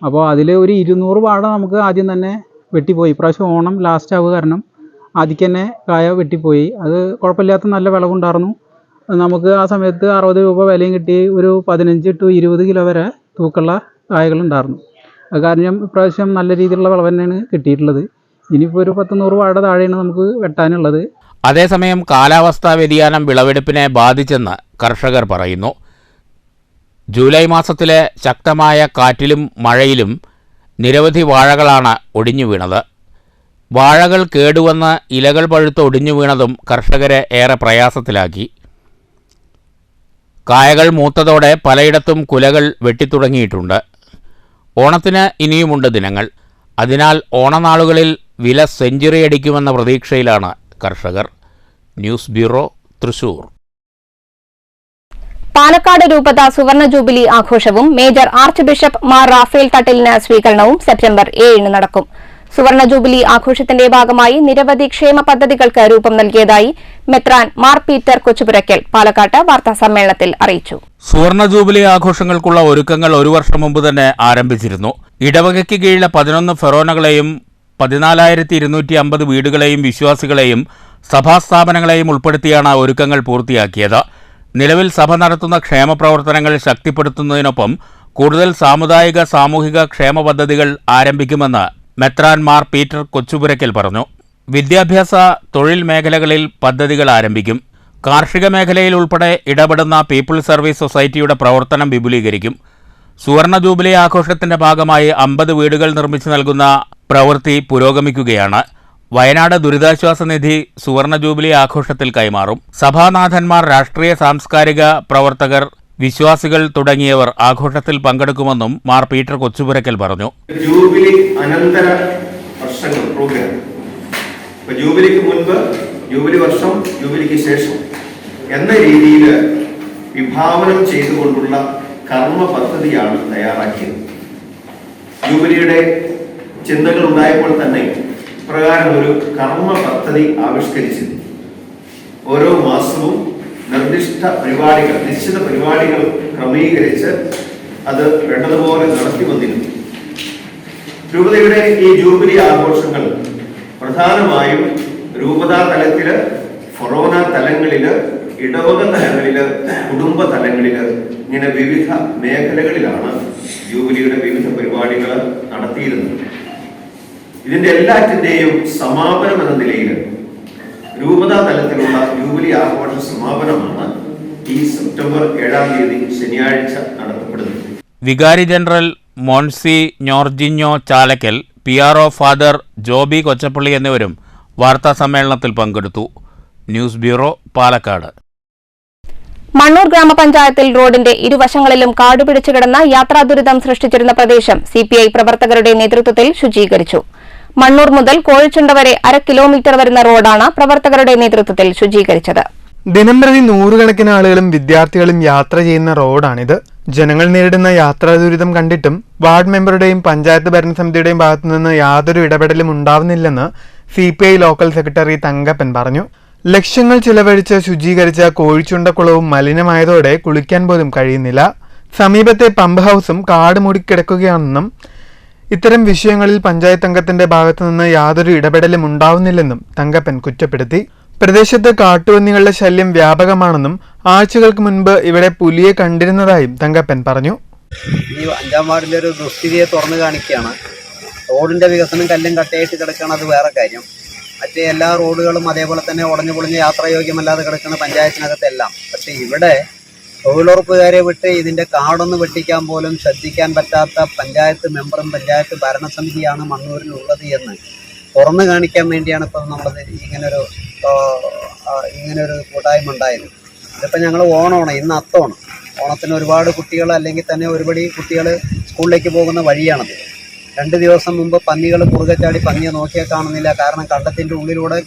അപ്പോൾ അതിൽ ഒരു 200 വാഴ നമുക്ക് ആദ്യം തന്നെ വെട്ടിപ്പോയി. പ്രാവശ്യം ഓണം ലാസ്റ്റ് ആവുക കാരണം ആദ്യം തന്നെ കായ വെട്ടിപ്പോയി. അത് കുഴപ്പമില്ലാത്ത നല്ല വിളവുണ്ടായിരുന്നു. നമുക്ക് ആ സമയത്ത് 60 രൂപ വിലയും കിട്ടി. ഒരു 15 to 20 കിലോ വരെ തൂക്കമുള്ള കായകളുണ്ടായിരുന്നു. അത് കാരണം ഇപ്രാവശ്യം നല്ല രീതിയിലുള്ള വിളവ് തന്നെയാണ് കിട്ടിയിട്ടുള്ളത്. ഇനിയിപ്പോൾ ഒരു 100 വാഴ താഴെയാണ് നമുക്ക് വെട്ടാനുള്ളത്. അതേസമയം കാലാവസ്ഥാ വ്യതിയാനം വിളവെടുപ്പിനെ ബാധിച്ചെന്ന് കർഷകർ പറയുന്നു. ജൂലൈ മാസത്തിലെ ശക്തമായ കാറ്റിലും മഴയിലും നിരവധി വാഴകളാണ് ഒടിഞ്ഞു വീണത്. വാഴകൾ കേടുവന്ന് ഇലകൾ പഴുത്ത് ഒടിഞ്ഞു വീണതും കർഷകരെ ഏറെ പ്രയാസത്തിലാക്കി. കായകൾ മൂത്തതോടെ പലയിടത്തും കുലകൾ വെട്ടിത്തുടങ്ങിയിട്ടുണ്ട്. ഓണത്തിന് ഇനിയുമുണ്ട് ദിനങ്ങൾ. അതിനാൽ ഓണനാളുകളിൽ വില സെഞ്ചുറി അടിക്കുമെന്ന പ്രതീക്ഷയിലാണ് കർഷകർ. News bureau, Thrissur. പാലക്കാട് രൂപത സുവർണ ജൂബിലി ആഘോഷവും major arch bishop Mar Raphael തട്ടിലിന് സ്വീകരണവും സെപ്റ്റംബർ 7 നടക്കും. സുവർണ ജൂബിലി ആഘോഷത്തിന്റെ ഭാഗമായി നിരവധി ക്ഷേമ പദ്ധതികൾക്ക് രൂപം നൽകിയതായി മെത്രാൻ മാർ പീറ്റർ കൊച്ചുപുരയ്ക്കൽ പാലക്കാട്ട് വാർത്താസമ്മേളനത്തിൽ അറിയിച്ചു. സുവർണ ജൂബിലി ആഘോഷങ്ങൾക്കുള്ള ഒരുക്കങ്ങൾ 1 വർഷം മുമ്പ് തന്നെ ആരംഭിച്ചിരുന്നു. ഇടവകയ്ക്ക് കീഴിലെ 11 ഫെറോനകളെയും 14,250 വീടുകളെയും വിശ്വാസികളെയും സഭാസ്ഥാപനങ്ങളെയും ഉൾപ്പെടുത്തിയാണ് ഒരുക്കങ്ങൾ പൂർത്തിയാക്കിയത്. നിലവിൽ സഭ നടത്തുന്ന ക്ഷേമ പ്രവർത്തനങ്ങൾ ശക്തിപ്പെടുത്തുന്നതിനൊപ്പം കൂടുതൽ സാമുദായിക സാമൂഹിക ക്ഷേമ പദ്ധതികൾ ആരംഭിക്കുമെന്ന് മെത്രാൻ മാർ പീറ്റർ കൊച്ചുപുരയ്ക്കൽ പറഞ്ഞു. വിദ്യാഭ്യാസ, തൊഴിൽ മേഖലകളിൽ പദ്ധതികൾ ആരംഭിക്കും. കാർഷിക മേഖലയിൽ ഉൾപ്പെടെ ഇടപെടുന്ന പീപ്പിൾസ് സർവീസ് സൊസൈറ്റിയുടെ പ്രവർത്തനം വിപുലീകരിക്കും. സുവർണ ജൂബിലി ആഘോഷത്തിന്റെ ഭാഗമായി 50 വീടുകൾ നിർമ്മിച്ചു നൽകുന്ന പ്രവൃത്തി പുരോഗമിക്കുകയാണ്. വയനാട് ദുരിതാശ്വാസ നിധി സുവർണ ജൂബിലി ആഘോഷത്തിൽ കൈമാറും. സഭാനാഥന്മാർ, രാഷ്ട്രീയ സാംസ്കാരിക പ്രവർത്തകർ, വിശ്വാസികൾ തുടങ്ങിയവർ ആഘോഷത്തിൽ പങ്കെടുക്കുമെന്നും മാർ പീറ്റർ കൊച്ചുപുരയ്ക്കൽ പറഞ്ഞു. ജൂബിലി അനന്തര വർഷങ്ങൾ പ്രോഗ്രാം, ജൂബിലിക്ക് മുൻപ്, ജൂബിലി വർഷം, ജൂബിലിക്ക് ശേഷം എന്ന രീതിയിൽ വിഭാവനം ചെയ്തുകൊണ്ടുള്ള കർമ്മ പദ്ധതിയാണ് തയ്യാറാക്കിയത്. ജൂബിലിയുടെ ചിന്തകൾ ഉണ്ടായപ്പോൾ തന്നെ പ്രകാരം ഒരു കർമ്മ പദ്ധതി ആവിഷ്കരിച്ചിരുന്നു. ഓരോ മാസവും നിശ്ചിത പരിപാടികൾ ക്രമീകരിച്ച് അത് വേണ്ടതുപോലെ നടത്തി വന്നിരുന്നു. രൂപതയുടെ ഈ ജൂബിലി ആഘോഷങ്ങൾ പ്രധാനമായും രൂപതാ തലത്തില്, ഫൊറോന തലങ്ങളില് ഇടവക തലങ്ങളിൽ, കുടുംബ തലങ്ങളിൽ, ഇങ്ങനെ വിവിധ മേഖലകളിലാണ് ജൂബിലിയുടെ വിവിധ പരിപാടികൾ നടത്തിയിരുന്നത്. ഇതിന്റെ എല്ലാറ്റിന്റെയും സമാപനം എന്ന നിലയിൽ രൂപതാ തലത്തിലുള്ള ജൂബിലി ആഘോഷ സമാപനമാണ് ഈ സെപ്റ്റംബർ 7-ാം തീയതി ശനിയാഴ്ച നടത്തപ്പെടുന്നത്. വികാരി ജനറൽ മോൺസി ഞോർജിഞ്ഞോ ചാലക്കൽ, PRO ഫാദർ ജോബി കൊച്ചപ്പള്ളി എന്നിവരും വാർത്താ സമ്മേളനത്തിൽ പങ്കെടുത്തു. News bureau, Palakkad. മണ്ണൂർ ഗ്രാമപഞ്ചായത്തിൽ റോഡിന്റെ ഇരുവശങ്ങളിലും കാടുപിടിച്ചു കിടന്ന യാത്രാ ദുരിതം സൃഷ്ടിച്ചിരുന്ന പ്രദേശം CPI പ്രവർത്തകരുടെ നേതൃത്വത്തിൽ ശുചീകരിച്ചു. മണ്ണൂർ മുതൽ കോഴിച്ചുണ്ട വരെ 1/2 കിലോമീറ്റർ വരുന്ന റോഡാണ് പ്രവർത്തകരുടെ നേതൃത്വത്തിൽ ശുചീകരിച്ചത്. ദിനംപ്രതി നൂറുകണക്കിന് ആളുകളും വിദ്യാർത്ഥികളും യാത്ര ചെയ്യുന്ന റോഡാണിത്. ജനങ്ങൾ നേരിടുന്ന യാത്രാ ദുരിതം കണ്ടിട്ടും വാർഡ് മെമ്പറുടെയും പഞ്ചായത്ത് ഭരണസമിതിയുടെയും ഭാഗത്തുനിന്ന് യാതൊരു ഇടപെടലും ഉണ്ടാവുന്നില്ലെന്ന് CPI ലോക്കൽ സെക്രട്ടറി തങ്കപ്പൻ പറഞ്ഞു. ലക്ഷങ്ങൾ ചിലവഴിച്ച് ശുചീകരിച്ച കോഴിച്ചുണ്ടക്കുളവും മലിനമായതോടെ കുളിക്കാൻ പോലും കഴിയുന്നില്ല. സമീപത്തെ പമ്പ് ഹൌസും കാട് മൂടിക്കിടക്കുകയാണെന്നും ഇത്തരം വിഷയങ്ങളിൽ പഞ്ചായത്ത് അംഗത്തിന്റെ ഭാഗത്തുനിന്ന് യാതൊരു ഇടപെടലും ഉണ്ടാവുന്നില്ലെന്നും തങ്കപ്പൻ കുറ്റപ്പെടുത്തി. പ്രദേശത്ത് കാട്ടുപന്നികളുടെ ശല്യം വ്യാപകമാണെന്നും ആഴ്ചകൾക്ക് മുൻപ് ഇവിടെ പുലിയെ കണ്ടിരുന്നതായും തങ്കപ്പൻ പറഞ്ഞു. ഈ 5-ാം വാർഡിലൊരു ദുസ്ഥിതിയെ തുറന്നു കാണിക്കുകയാണ്. റോഡിന്റെ വികസനം കല്ലും കട്ടയായിട്ട് കിടക്കുകയാണ്, അത് വേറെ കാര്യം. മറ്റേ എല്ലാ റോഡുകളും അതേപോലെ തന്നെ ഉടഞ്ഞു പൊളിഞ്ഞ് യാത്രായോഗ്യമല്ലാതെ കിടക്കുന്ന പഞ്ചായത്തിനകത്തെല്ലാം. പക്ഷേ ഇവിടെ തൊഴിലുറപ്പുകാരെ വിട്ട് ഇതിന്റെ കാടൊന്ന് വെട്ടിക്കാൻ പോലും ശ്രദ്ധിക്കാൻ പറ്റാത്ത പഞ്ചായത്ത് മെമ്പറും പഞ്ചായത്ത് ഭരണസമിതിയാണ് മണ്ണൂരിലുള്ളത് എന്ന് തുറന്നു കാണിക്കാൻ വേണ്ടിയാണ് ഇപ്പോൾ നമ്മൾ ഇങ്ങനൊരു കൂട്ടായ്മ ഉണ്ടായത്. ഇതിപ്പോൾ ഞങ്ങൾ ഓണമാണ്, ഇന്ന് അത്തമാണ്. ഓണത്തിന് ഒരുപാട് കുട്ടികൾ, അല്ലെങ്കിൽ തന്നെ ഒരുപടി കുട്ടികൾ സ്കൂളിലേക്ക് പോകുന്ന വഴിയാണത്. 2 ദിവസം മുമ്പ് പന്നികൾ കുറുകെ ചാടി പന്നിയെ നോക്കിയാൽ കാണുന്നില്ല. കാരണം കണ്ടത്തിൻ്റെ ഉള്ളിലൂടെ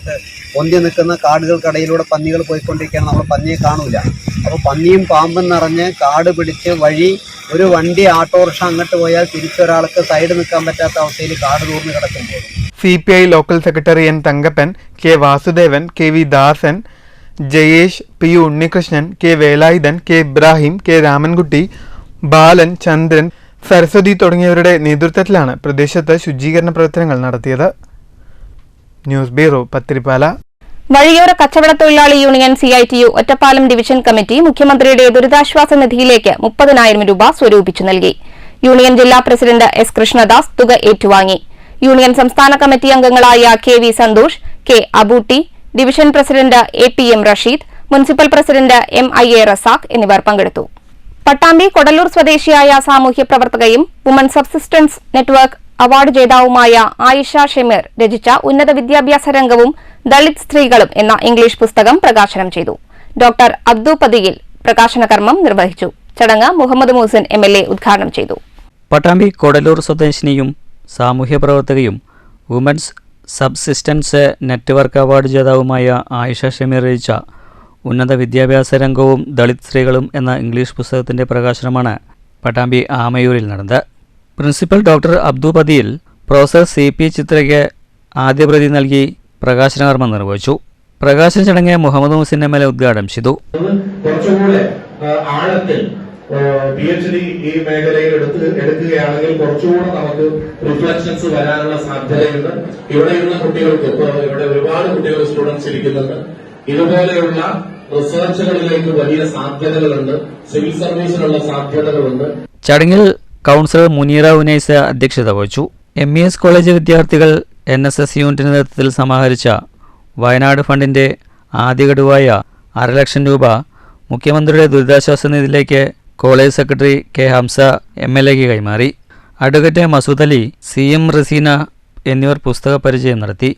പൊന്തി നിൽക്കുന്ന കാടുകൾക്കിടയിലൂടെ പന്നികൾ പോയിക്കൊണ്ടിരിക്കുകയാണ്, നമ്മൾ പന്നിയെ കാണൂല. അപ്പോൾ പന്നിയും പാമ്പും നിറഞ്ഞ് കാട് പിടിച്ച് വഴി ഒരു വണ്ടി ഓട്ടോറിക്ഷ അങ്ങോട്ട് പോയാൽ തിരിച്ചൊരാൾക്ക് സൈഡ് നിൽക്കാൻ പറ്റാത്ത അവസ്ഥയിൽ കാട് തൂർന്ന് കിടക്കുമ്പോൾ CPI local secretary N Thankappan, K Vasudevan, KV Dasan, Jayesh, P Unnikrishnan, K Velayudhan, K Ibrahim, K Ramankutty, Balan, Chandran, Saraswathi തുടങ്ങിയവരുടെ നേതൃത്വത്തിലാണ് പ്രദേശത്ത് ശുചീകരണ പ്രവർത്തനങ്ങൾ നടത്തിയത്. News bureau, Pathirippala. വഴിയോര കച്ചവട തൊഴിലാളി union CITU Ottapalam division committee മുഖ്യമന്ത്രിയുടെ ദുരിതാശ്വാസ നിധിയിലേക്ക് 30,000 രൂപ സ്വരൂപിച്ചു നൽകി. യൂണിയൻ ജില്ലാ പ്രസിഡന്റ് S കൃഷ്ണദാസ് തുക ഏറ്റുവാങ്ങി. യൂണിയൻ സംസ്ഥാന കമ്മിറ്റി അംഗങ്ങളായ KV Santhosh, K Abootty, division president APM Rasheed, municipal president MIA Razak എന്നിവർ പങ്കെടുത്തു. പട്ടാമ്പി കൊടലൂർ സ്വദേശിയായ സാമൂഹ്യ പ്രവർത്തകയും വുമൺ സബ്സിസ്റ്റൻസ് നെറ്റ്വർക്ക് അവാർഡ് ജേതാവുമായ ആയിഷ ഷെമീർ രചിച്ച ഉന്നത വിദ്യാഭ്യാസ രംഗവും ദളിത് സ്ത്രീകളും എന്ന ഇംഗ്ലീഷ് പുസ്തകം പ്രകാശനം ചെയ്തു. ഡോക്ടർ അബ്ദു പതിയിൽ പ്രകാശന കർമ്മം നിർവഹിച്ചു. ചടങ്ങ് മുഹമ്മദ് മൂസിൻ MLA ഉദ്ഘാടനം ചെയ്തു. പട്ടാമ്പി കൊടലൂർ സ്വദേശിനിയും സാമൂഹ്യ പ്രവർത്തകയും വുമൻസ് സബ്സിസ്റ്റൻസ് നെറ്റ്വർക്ക് അവാർഡ് ജേതാവുമായ ആയിഷ ഷമീർ രചിച്ച ഉന്നത വിദ്യാഭ്യാസ രംഗവും ദളിത് സ്ത്രീകളും എന്ന ഇംഗ്ലീഷ് പുസ്തകത്തിൻ്റെ പ്രകാശനമാണ് പട്ടാമ്പി ആമയൂരിൽ നടന്നത്. Principal doctor Abdu Pathiyil professor CP ചിത്രയ്ക്ക് ആദ്യ പ്രതി നൽകി പ്രകാശന കർമ്മം നിർവഹിച്ചു. പ്രകാശന ചടങ്ങ് മുഹമ്മദ് മുസിൻ MLA ഉദ്ഘാടനം ചെയ്തു. കുറച്ചുകൂടെ ആഴത്തിൽ PhD ഈ മേഖലയിൽ എടുക്കുകയാണെങ്കിൽ കുറച്ചുകൂടെ നമുക്ക് റിഫ്ലക്ഷൻസ് വരാനുള്ള സാധ്യതയുണ്ട്. ഇവിടെ ഇരുന്ന കുട്ടികൾക്ക് ഇവിടെ ഒരുപാട് കുട്ടികൾ സ്റ്റുഡൻസ് ഇരിക്കുന്നുണ്ട്. ഇതുപോലെയുള്ള റിസർച്ചുകളിലേക്ക് വലിയ സാധ്യതകളുണ്ട്. സിവിൽ സർവീസിനുള്ള സാധ്യതകളുണ്ട്. ചടങ്ങിൽ കൗൺസിലർ മുനീറ ഉനൈസ് അധ്യക്ഷത വഹിച്ചു. MES കോളേജ് വിദ്യാർത്ഥികൾ NSS യൂണിറ്റിന്റെ നേതൃത്വത്തിൽ സമാഹരിച്ച വയനാട് ഫണ്ടിന്റെ ആദ്യ ഗഡുവായ 500,000 രൂപ മുഖ്യമന്ത്രിയുടെ ദുരിതാശ്വാസ നിധിയിലേക്ക് കോളേജ് സെക്രട്ടറി K ഹംസ MLAക്ക് കൈമാറി. അഡ്വക്കേറ്റ് മസൂദ് അലി, CM റസീന എന്നിവർ പുസ്തക പരിചയം നടത്തി.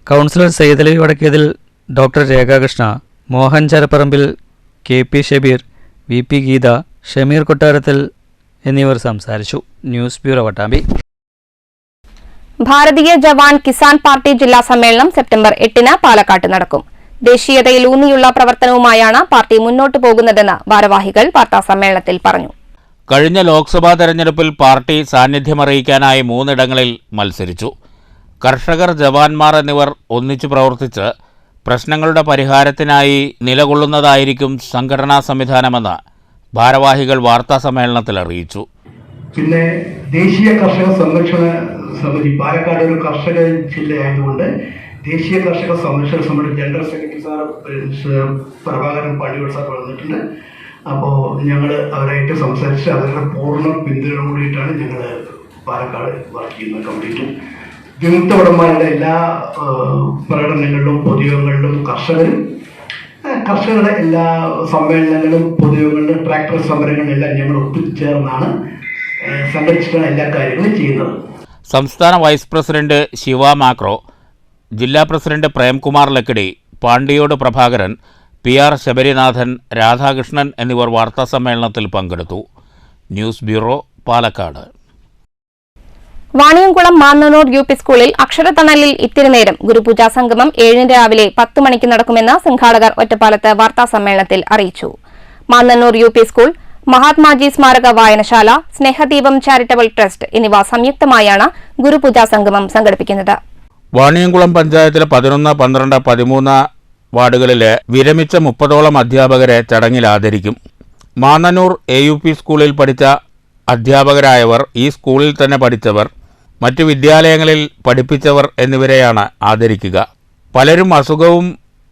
Councillor Sayyidali Vadakkethil, doctor Rekhakrishna, Mohan Charapparambil, KP Shabeer, VP Geetha, Shameer Kottarathil എന്നിവർ സംസാരിച്ചു. News bureau, Pattambi. Bharatiya Jawan Kisan party ജില്ലാ സമ്മേളനം സെപ്റ്റംബർ 8-ന് പാലക്കാട്ട് നടക്കും. ദേശീയതയിൽ ഊന്നിയുള്ള പ്രവർത്തനവുമായാണ് പാർട്ടി മുന്നോട്ടു പോകുന്നതെന്ന് ഭാരവാഹികൾ വാർത്താ സമ്മേളനത്തിൽ പറഞ്ഞു. കഴിഞ്ഞ ലോക്സഭാ തെരഞ്ഞെടുപ്പിൽ പാർട്ടി സാന്നിധ്യമറിയിക്കാനായി 3 ഇടങ്ങളിൽ മത്സരിച്ചു. കർഷകർ, ജവാന്മാർ എന്നിവർ ഒന്നിച്ചു പ്രവർത്തിച്ച് പ്രശ്നങ്ങളുടെ പരിഹാരത്തിനായി നിലകൊള്ളുന്നതായിരിക്കും സംഘടനാ സംവിധാനമെന്ന് ഭാരവാഹികൾ വാർത്താ സമ്മേളനത്തിൽ അറിയിച്ചു. പിന്നെ ദേശീയ കർഷക സംരക്ഷണ സമിതി, പാലക്കാട് ഒരു കർഷക ജില്ലയായതുകൊണ്ട് ദേശീയ കർഷക സംരക്ഷണ സമിതി ജനറൽ സെക്രട്ടറി പ്രഭാകരൻ പാണ്ടിയോട് സാർ വന്നിട്ടുണ്ട്. അപ്പോൾ ഞങ്ങൾ അവരായിട്ട് സംസാരിച്ച് അവരുടെ പൂർണ്ണ പിന്തുണ കൂടിയിട്ടാണ് ഞങ്ങൾ പാലക്കാട് വർക്ക് ചെയ്യുന്നത്. കംപ്ലീറ്റും വിമുക്തഭടന്മാരുടെ എല്ലാ പ്രകടനങ്ങളിലും പൊതുയോഗങ്ങളിലും കർഷകരുടെ എല്ലാ സമ്മേളനങ്ങളും പൊതുയോഗങ്ങളിലും ട്രാക്ടർ സമരങ്ങളിലെല്ലാം ഞങ്ങൾ ഒത്തുചേർന്നാണ് സംഘടിച്ചിട്ടാണ് എല്ലാ കാര്യങ്ങളും ചെയ്യുന്നത്. സംസ്ഥാന വൈസ് പ്രസിഡന്റ് ശിവ മാക്രോ, ജില്ലാ പ്രസിഡന്റ് പ്രേംകുമാർ ലക്കിടി, പാണ്ടിയോട് പ്രഭാകരൻ, PR ശബരിനാഥൻ, രാധാകൃഷ്ണൻ എന്നിവർ വാർത്താസമ്മേളനത്തിൽ പങ്കെടുത്തു. News bureau, Palakkad. Vaniyamkulam Mannannur UP സ്കൂളിൽ അക്ഷരത്തണലിൽ ഇത്തിരി നേരം ഗുരുപൂജാ സംഗമം 7 രാവിലെ 10 മണിക്ക് നടക്കുമെന്ന് സംഘാടകർ ഒറ്റപ്പാലത്ത് വാർത്താസമ്മേളനത്തിൽ അറിയിച്ചു. മാന്നന്നൂർ UP സ്കൂൾ, മഹാത്മാജി സ്മാരക വായനശാല, സ്നേഹദീപം ചാരിറ്റബിൾ ട്രസ്റ്റ് എന്നിവ സംയുക്തമായാണ് ഗുരുപൂജാ സംഗമം സംഘടിപ്പിക്കുന്നത്. വാണിയംകുളം പഞ്ചായത്തിലെ 11, 12, 13 വാർഡുകളിലെ വിരമിച്ച 30ഓളം അധ്യാപകരെ ചടങ്ങിൽ ആദരിക്കും. മാന്നന്നൂർ AUP സ്കൂളിൽ പഠിച്ച അധ്യാപകരായവർ, ഈ സ്കൂളിൽ തന്നെ പഠിച്ചവർ, മറ്റു വിദ്യാലയങ്ങളിൽ പഠിപ്പിച്ചവർ എന്നിവരെയാണ് ആദരിക്കുക. പലരും അസുഖവും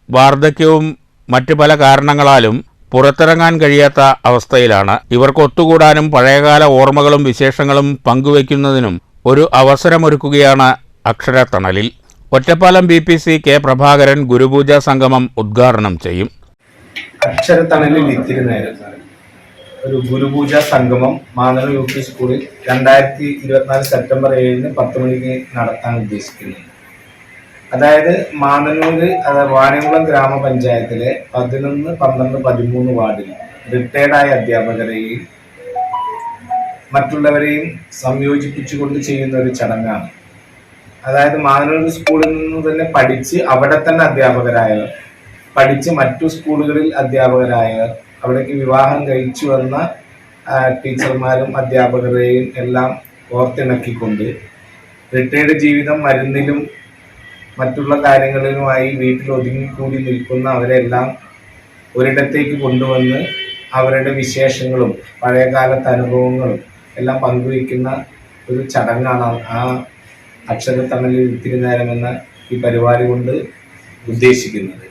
വാർദ്ധക്യവും മറ്റു പല കാരണങ്ങളാലും പുറത്തിറങ്ങാൻ കഴിയാത്ത അവസ്ഥയിലാണ്. ഇവർക്ക് ഒത്തുകൂടാനും പഴയകാല ഓർമ്മകളും വിശേഷങ്ങളും പങ്കുവയ്ക്കുന്നതിനും ഒരു അവസരമൊരുക്കുകയാണ് അക്ഷരത്തണലിൽ. ഒറ്റപ്പാലം BPC K പ്രഭാകരൻ ഗുരുപൂജാ സംഗമം ഉദ്ഘാടനം ചെയ്യും. അക്ഷരത്തണലിൽ ഇത്തിരി നേരം ഒരു ഗുരുപൂജാ സംഗമം മാന്നന്നൂർ UP സ്കൂളിൽ 2024 സെപ്റ്റംബർ 7 10 മണിക്ക് നടത്താൻ ഉദ്ദേശിക്കുന്നത്. അതായത് മാന്നന്നൂർ വാണിയംകുളം ഗ്രാമപഞ്ചായത്തിലെ 11, 12, 13 വാർഡിൽ റിട്ടയർഡായ അധ്യാപകരെയും മറ്റുള്ളവരെയും സംയോജിപ്പിച്ചുകൊണ്ട് ചെയ്യുന്ന ഒരു ചടങ്ങാണ്. അതായത് മാന്നന്നൂർ സ്കൂളിൽ നിന്ന് തന്നെ പഠിച്ച് അവിടെ തന്നെ അധ്യാപകരായവർ, പഠിച്ച് മറ്റു സ്കൂളുകളിൽ അധ്യാപകരായവർ, അവിടേക്ക് വിവാഹം കഴിച്ചു വന്ന ടീച്ചർമാരും അധ്യാപകരെയും എല്ലാം ഓർത്തിണക്കിക്കൊണ്ട് റിട്ടയർഡ് ജീവിതം മരുന്നിലും മറ്റുള്ള കാര്യങ്ങളിലുമായി വീട്ടിൽ ഒതുങ്ങിക്കൂടി നിൽക്കുന്ന അവരെല്ലാം ഒരിടത്തേക്ക് കൊണ്ടുവന്ന് അവരുടെ വിശേഷങ്ങളും പഴയകാലത്തെ അനുഭവങ്ങളും എല്ലാം പങ്കുവയ്ക്കുന്ന ഒരു ചടങ്ങാണ് ആ അക്ഷരത്തണലിൽ ഇത്തിരി നേരം എന്ന ഈ പരിപാടി കൊണ്ട് ഉദ്ദേശിക്കുന്നത്.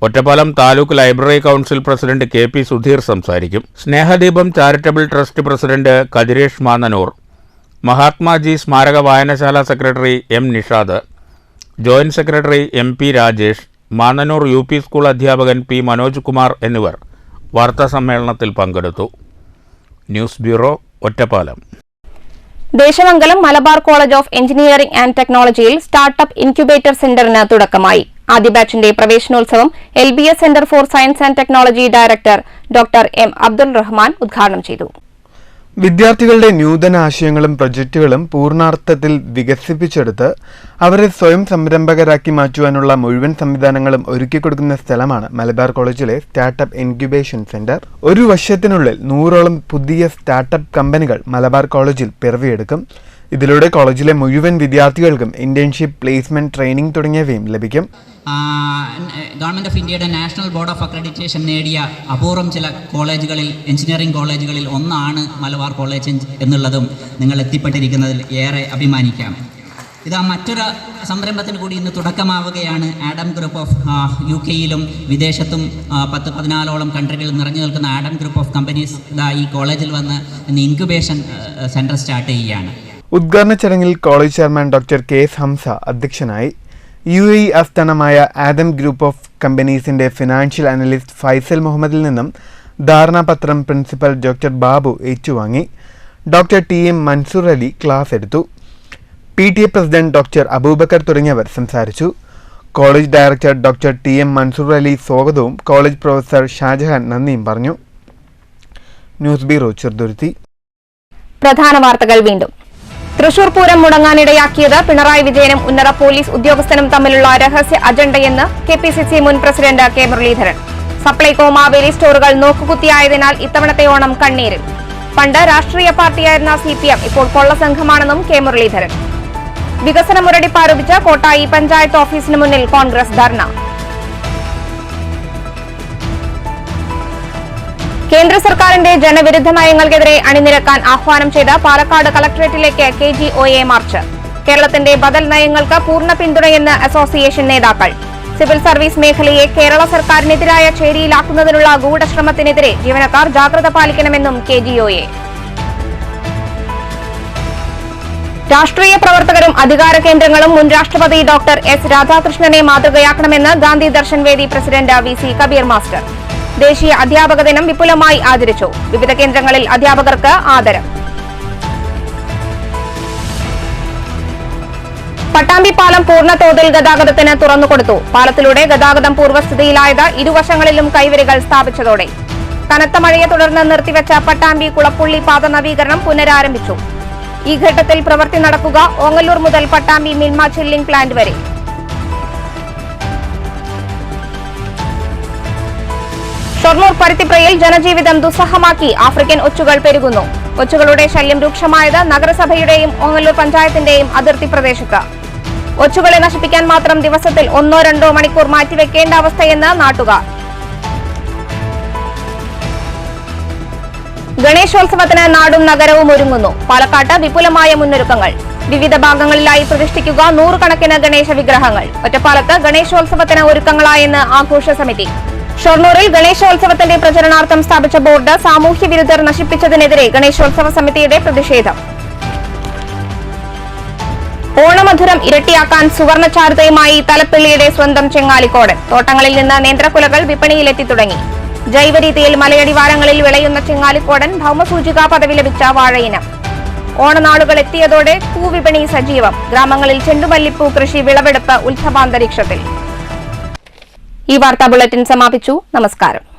Ottapalam taluk library council president KP Sudheer സംസാരിക്കും. Snehadeepam charitable trust president Kathiresh Mannannur, Mahatmaji Smaraka Vayanashala secretary M Nishad, joint secretary MP Rajesh, Mannannur UP school അധ്യാപകൻ P മനോജ് കുമാർ എന്നിവർ വാർത്താസമ്മേളനത്തിൽ പങ്കെടുത്തു. News bureau, Ottapalam. Desamangalam Malabar college of engineering and ടെക്നോളജിയിൽ സ്റ്റാർട്ടപ്പ് ഇൻക്യുബേറ്റർ സെന്ററിന് തുടക്കമായി. ആദ്യ ബാച്ചിന്റെ പ്രവേശനോത്സവം LBS centre for science and technology director doctor M Abdul Rahman ഉദ്ഘാടനം ചെയ്തു. വിദ്യാർത്ഥികളുടെ നൂതന ആശയങ്ങളും പ്രൊജക്ടുകളും പൂർണ്ണാർത്ഥത്തിൽ വികസിപ്പിച്ചെടുത്ത് അവരെ സ്വയം സംരംഭകരാക്കി മാറ്റുവാനുള്ള മുഴുവൻ സംവിധാനങ്ങളും ഒരുക്കിക്കൊടുക്കുന്ന സ്ഥലമാണ് മലബാർ കോളേജിലെ സ്റ്റാർട്ടപ്പ് ഇൻക്യുബേഷൻ സെന്റർ. ഒരു വർഷത്തിനുള്ളിൽ 100ഓളം പുതിയ സ്റ്റാർട്ടപ്പ് കമ്പനികൾ മലബാർ കോളേജിൽ പിറവിയെടുക്കും. ഇതിലൂടെ കോളേജിലെ മുഴുവൻ വിദ്യാർത്ഥികൾക്കും ഇന്റേൺഷിപ്പ്, പ്ലേസ്മെന്റ്, ട്രെയിനിങ് തുടങ്ങിയവയും ലഭിക്കും. ഗവൺമെൻറ് ഓഫ് ഇന്ത്യയുടെ നാഷണൽ ബോർഡ് ഓഫ് അക്രഡിറ്റേഷൻ നേടിയ അപൂർവം ചില കോളേജുകളിൽ, എഞ്ചിനീയറിംഗ് കോളേജുകളിൽ ഒന്നാണ് മലബാർ കോളേജ് എന്നുള്ളതും നിങ്ങൾ എത്തിപ്പെട്ടിരിക്കുന്നതിൽ ഏറെ അഭിമാനിക്കാം. ഇതാ മറ്റൊരു സംരംഭത്തിന് കൂടി ഇന്ന് തുടക്കമാവുകയാണ്. ആഡം ഗ്രൂപ്പ് ഓഫ് UK-യിലും വിദേശത്തും 10-14ഓളം കൺട്രികളിൽ നിറഞ്ഞു നിൽക്കുന്ന ആഡം ഗ്രൂപ്പ് ഓഫ് കമ്പനീസ് ഇതാ ഈ കോളേജിൽ വന്ന് ഇന്ന് ഇൻക്യുബേഷൻ സെൻറ്റർ സ്റ്റാർട്ട് ചെയ്യുകയാണ്. ഉദ്ഘാടന ചടങ്ങിൽ college chairman doctor KS Hamsa അധ്യക്ഷനായി. UAE ആസ്ഥാനമായ ആദം ഗ്രൂപ്പ് ഓഫ് കമ്പനീസിന്റെ ഫിനാൻഷ്യൽ അനലിസ്റ്റ് ഫൈസൽ മുഹമ്മദിൽ നിന്നും ധാരണാപത്രം പ്രിൻസിപ്പൽ ഡോക്ടർ ബാബു ഏറ്റുവാങ്ങി. Doctor TM Mansoor Ali class എടുത്തു. PTA പ്രസിഡന്റ് ഡോക്ടർ അബൂബക്കർ തുടങ്ങിയവർ സംസാരിച്ചു. College director doctor TM Mansoor Ali സ്വാഗതവും കോളേജ് പ്രൊഫസർ ഷാജഹാൻ നന്ദിയും പറഞ്ഞു. News bureau, Cheruthuruthy. പ്രധാന വാർത്തകൾ വീണ്ടും. തൃശൂർ പൂരം മുടങ്ങാനിടയാക്കിയത് പിണറായി വിജയനും ഉന്നത പോലീസ് ഉദ്യോഗസ്ഥനും തമ്മിലുള്ള രഹസ്യ അജണ്ടയെന്ന് KPCC മുൻ പ്രസിഡന്റ് K മുരളീധരൻ. സപ്ലൈകോ മാവേലി സ്റ്റോറുകൾ നോക്കുകുത്തിയായതിനാൽ ഇത്തവണത്തെ ഓണം കണ്ണീരിൽ. പണ്ട് രാഷ്ട്രീയ പാർട്ടിയായിരുന്ന CPM ഇപ്പോൾ കൊള്ളസംഘമാണെന്നും K മുരളീധരൻ. വികസന മുരടിപ്പ് ആരോപിച്ച് കോട്ടായി പഞ്ചായത്ത് ഓഫീസിന് മുന്നിൽ കോൺഗ്രസ് ധർണ. കേന്ദ്ര സർക്കാരിന്റെ ജനവിരുദ്ധ നയങ്ങൾക്കെതിരെ അണിനിരക്കാൻ ആഹ്വാനം ചെയ്ത് പാലക്കാട് കളക്ടറേറ്റിലേക്ക് KGOA മാർച്ച്. കേരളത്തിന്റെ ബദൽ നയങ്ങൾക്ക് പൂർണ്ണ പിന്തുണയെന്ന് അസോസിയേഷൻ നേതാക്കൾ. സിവിൽ സർവീസ് മേഖലയെ കേരള സർക്കാരിനെതിരായ ചേരിയിലാക്കുന്നതിനുള്ള ഗൂഢശ്രമത്തിനെതിരെ ജീവനക്കാർ ജാഗ്രത പാലിക്കണമെന്നും KGOA. രാഷ്ട്രീയ പ്രവർത്തകരും അധികാര കേന്ദ്രങ്ങളും മുൻ രാഷ്ട്രപതി ഡോക്ടർ S. രാധാകൃഷ്ണനെ മാതൃകയാക്കണമെന്ന് Gandhi Darshan Vedi president VC Kabir master. ദേശീയ അധ്യാപക ദിനം വിപുലമായി ആചരിച്ചു. വിവിധ കേന്ദ്രങ്ങളിൽ അധ്യാപകർക്ക് ആദരം. പട്ടാമ്പി പാലം പൂർണ്ണതോതിൽ ഗതാഗതത്തിന് തുറന്നുകൊടുത്തു. പാലത്തിലൂടെ ഗതാഗതം പൂർവ്വസ്ഥിതിയിലായത് ഇരുവശങ്ങളിലും കൈവരികൾ സ്ഥാപിച്ചതോടെ. കനത്ത മഴയെ തുടർന്ന് നിർത്തിവെച്ച പട്ടാമ്പി കുളപ്പുള്ളി പാത നവീകരണം പുനരാരംഭിച്ചു. ഈ ഘട്ടത്തിൽ പ്രവൃത്തി നടക്കുക ഓങ്ങല്ലൂർ മുതൽ പട്ടാമ്പി മിൽമ ചില്ലിംഗ് പ്ലാന്റ് വരെ. ഷൊർണൂർ പരുത്തിപ്രയിൽ ജനജീവിതം ദുസ്സഹമാക്കി ആഫ്രിക്കൻ ഒച്ചുകൾ പെരുകുന്നു. ഒച്ചുകളുടെ ശല്യം രൂക്ഷമായത് നഗരസഭയുടെയും ഓങ്ങല്ലൂർ പഞ്ചായത്തിന്റെയും അതിർത്തി പ്രദേശത്ത്. ഒച്ചുകളെ നശിപ്പിക്കാൻ മാത്രം ദിവസത്തിൽ 1-2 മണിക്കൂർ മാറ്റിവെക്കേണ്ട അവസ്ഥയെന്ന് നാട്ടുകാർ. ഗണേശോത്സവത്തിന് നാടും നഗരവും ഒരുങ്ങുന്നു. പാലക്കാട്ട് വിപുലമായ മുന്നൊരുക്കങ്ങൾ. വിവിധ ഭാഗങ്ങളിലായി പ്രതിഷ്ഠിക്കുക 100 കണക്കിന് ഗണേശ വിഗ്രഹങ്ങൾ. ഒറ്റപ്പാലത്ത് ഗണേശോത്സവത്തിന് ഒരുക്കങ്ങളായെന്ന് ആഘോഷ സമിതി. ഷൊർണൂരിൽ ഗണേശോത്സവത്തിന്റെ പ്രചരണാർത്ഥം സ്ഥാപിച്ച ബോർഡ് സാമൂഹ്യ വിരുദ്ധർ നശിപ്പിച്ചതിനെതിരെ ഗണേശോത്സവ സമിതിയുടെ പ്രതിഷേധം. ഓണമധുരം ഇരട്ടിയാക്കാൻ സുവർണചാരുതയുമായി തലപ്പിള്ളിയുടെ സ്വന്തം ചെങ്ങാലിക്കോടൻ. തോട്ടങ്ങളിൽ നിന്ന് നേന്ത്രക്കുലകൾ വിപണിയിലെത്തി തുടങ്ങി. ജൈവരീതിയിൽ മലയടിവാരങ്ങളിൽ വിളയുന്ന ചെങ്ങാലിക്കോടൻ ഭൗമസൂചികാ പദവി ലഭിച്ച വാഴയിനം. ഓണനാളുകൾ എത്തിയതോടെ പൂവിപണി സജീവം. ഗ്രാമങ്ങളിൽ ചെണ്ടുമല്ലിപ്പൂ കൃഷി വിളവെടുപ്പ് ഉത്സവാന്തരീക്ഷത്തിൽ. ഈ വാർത്താ ബുള്ളറ്റിൻ സമാപിച്ചു. നമസ്കാരം.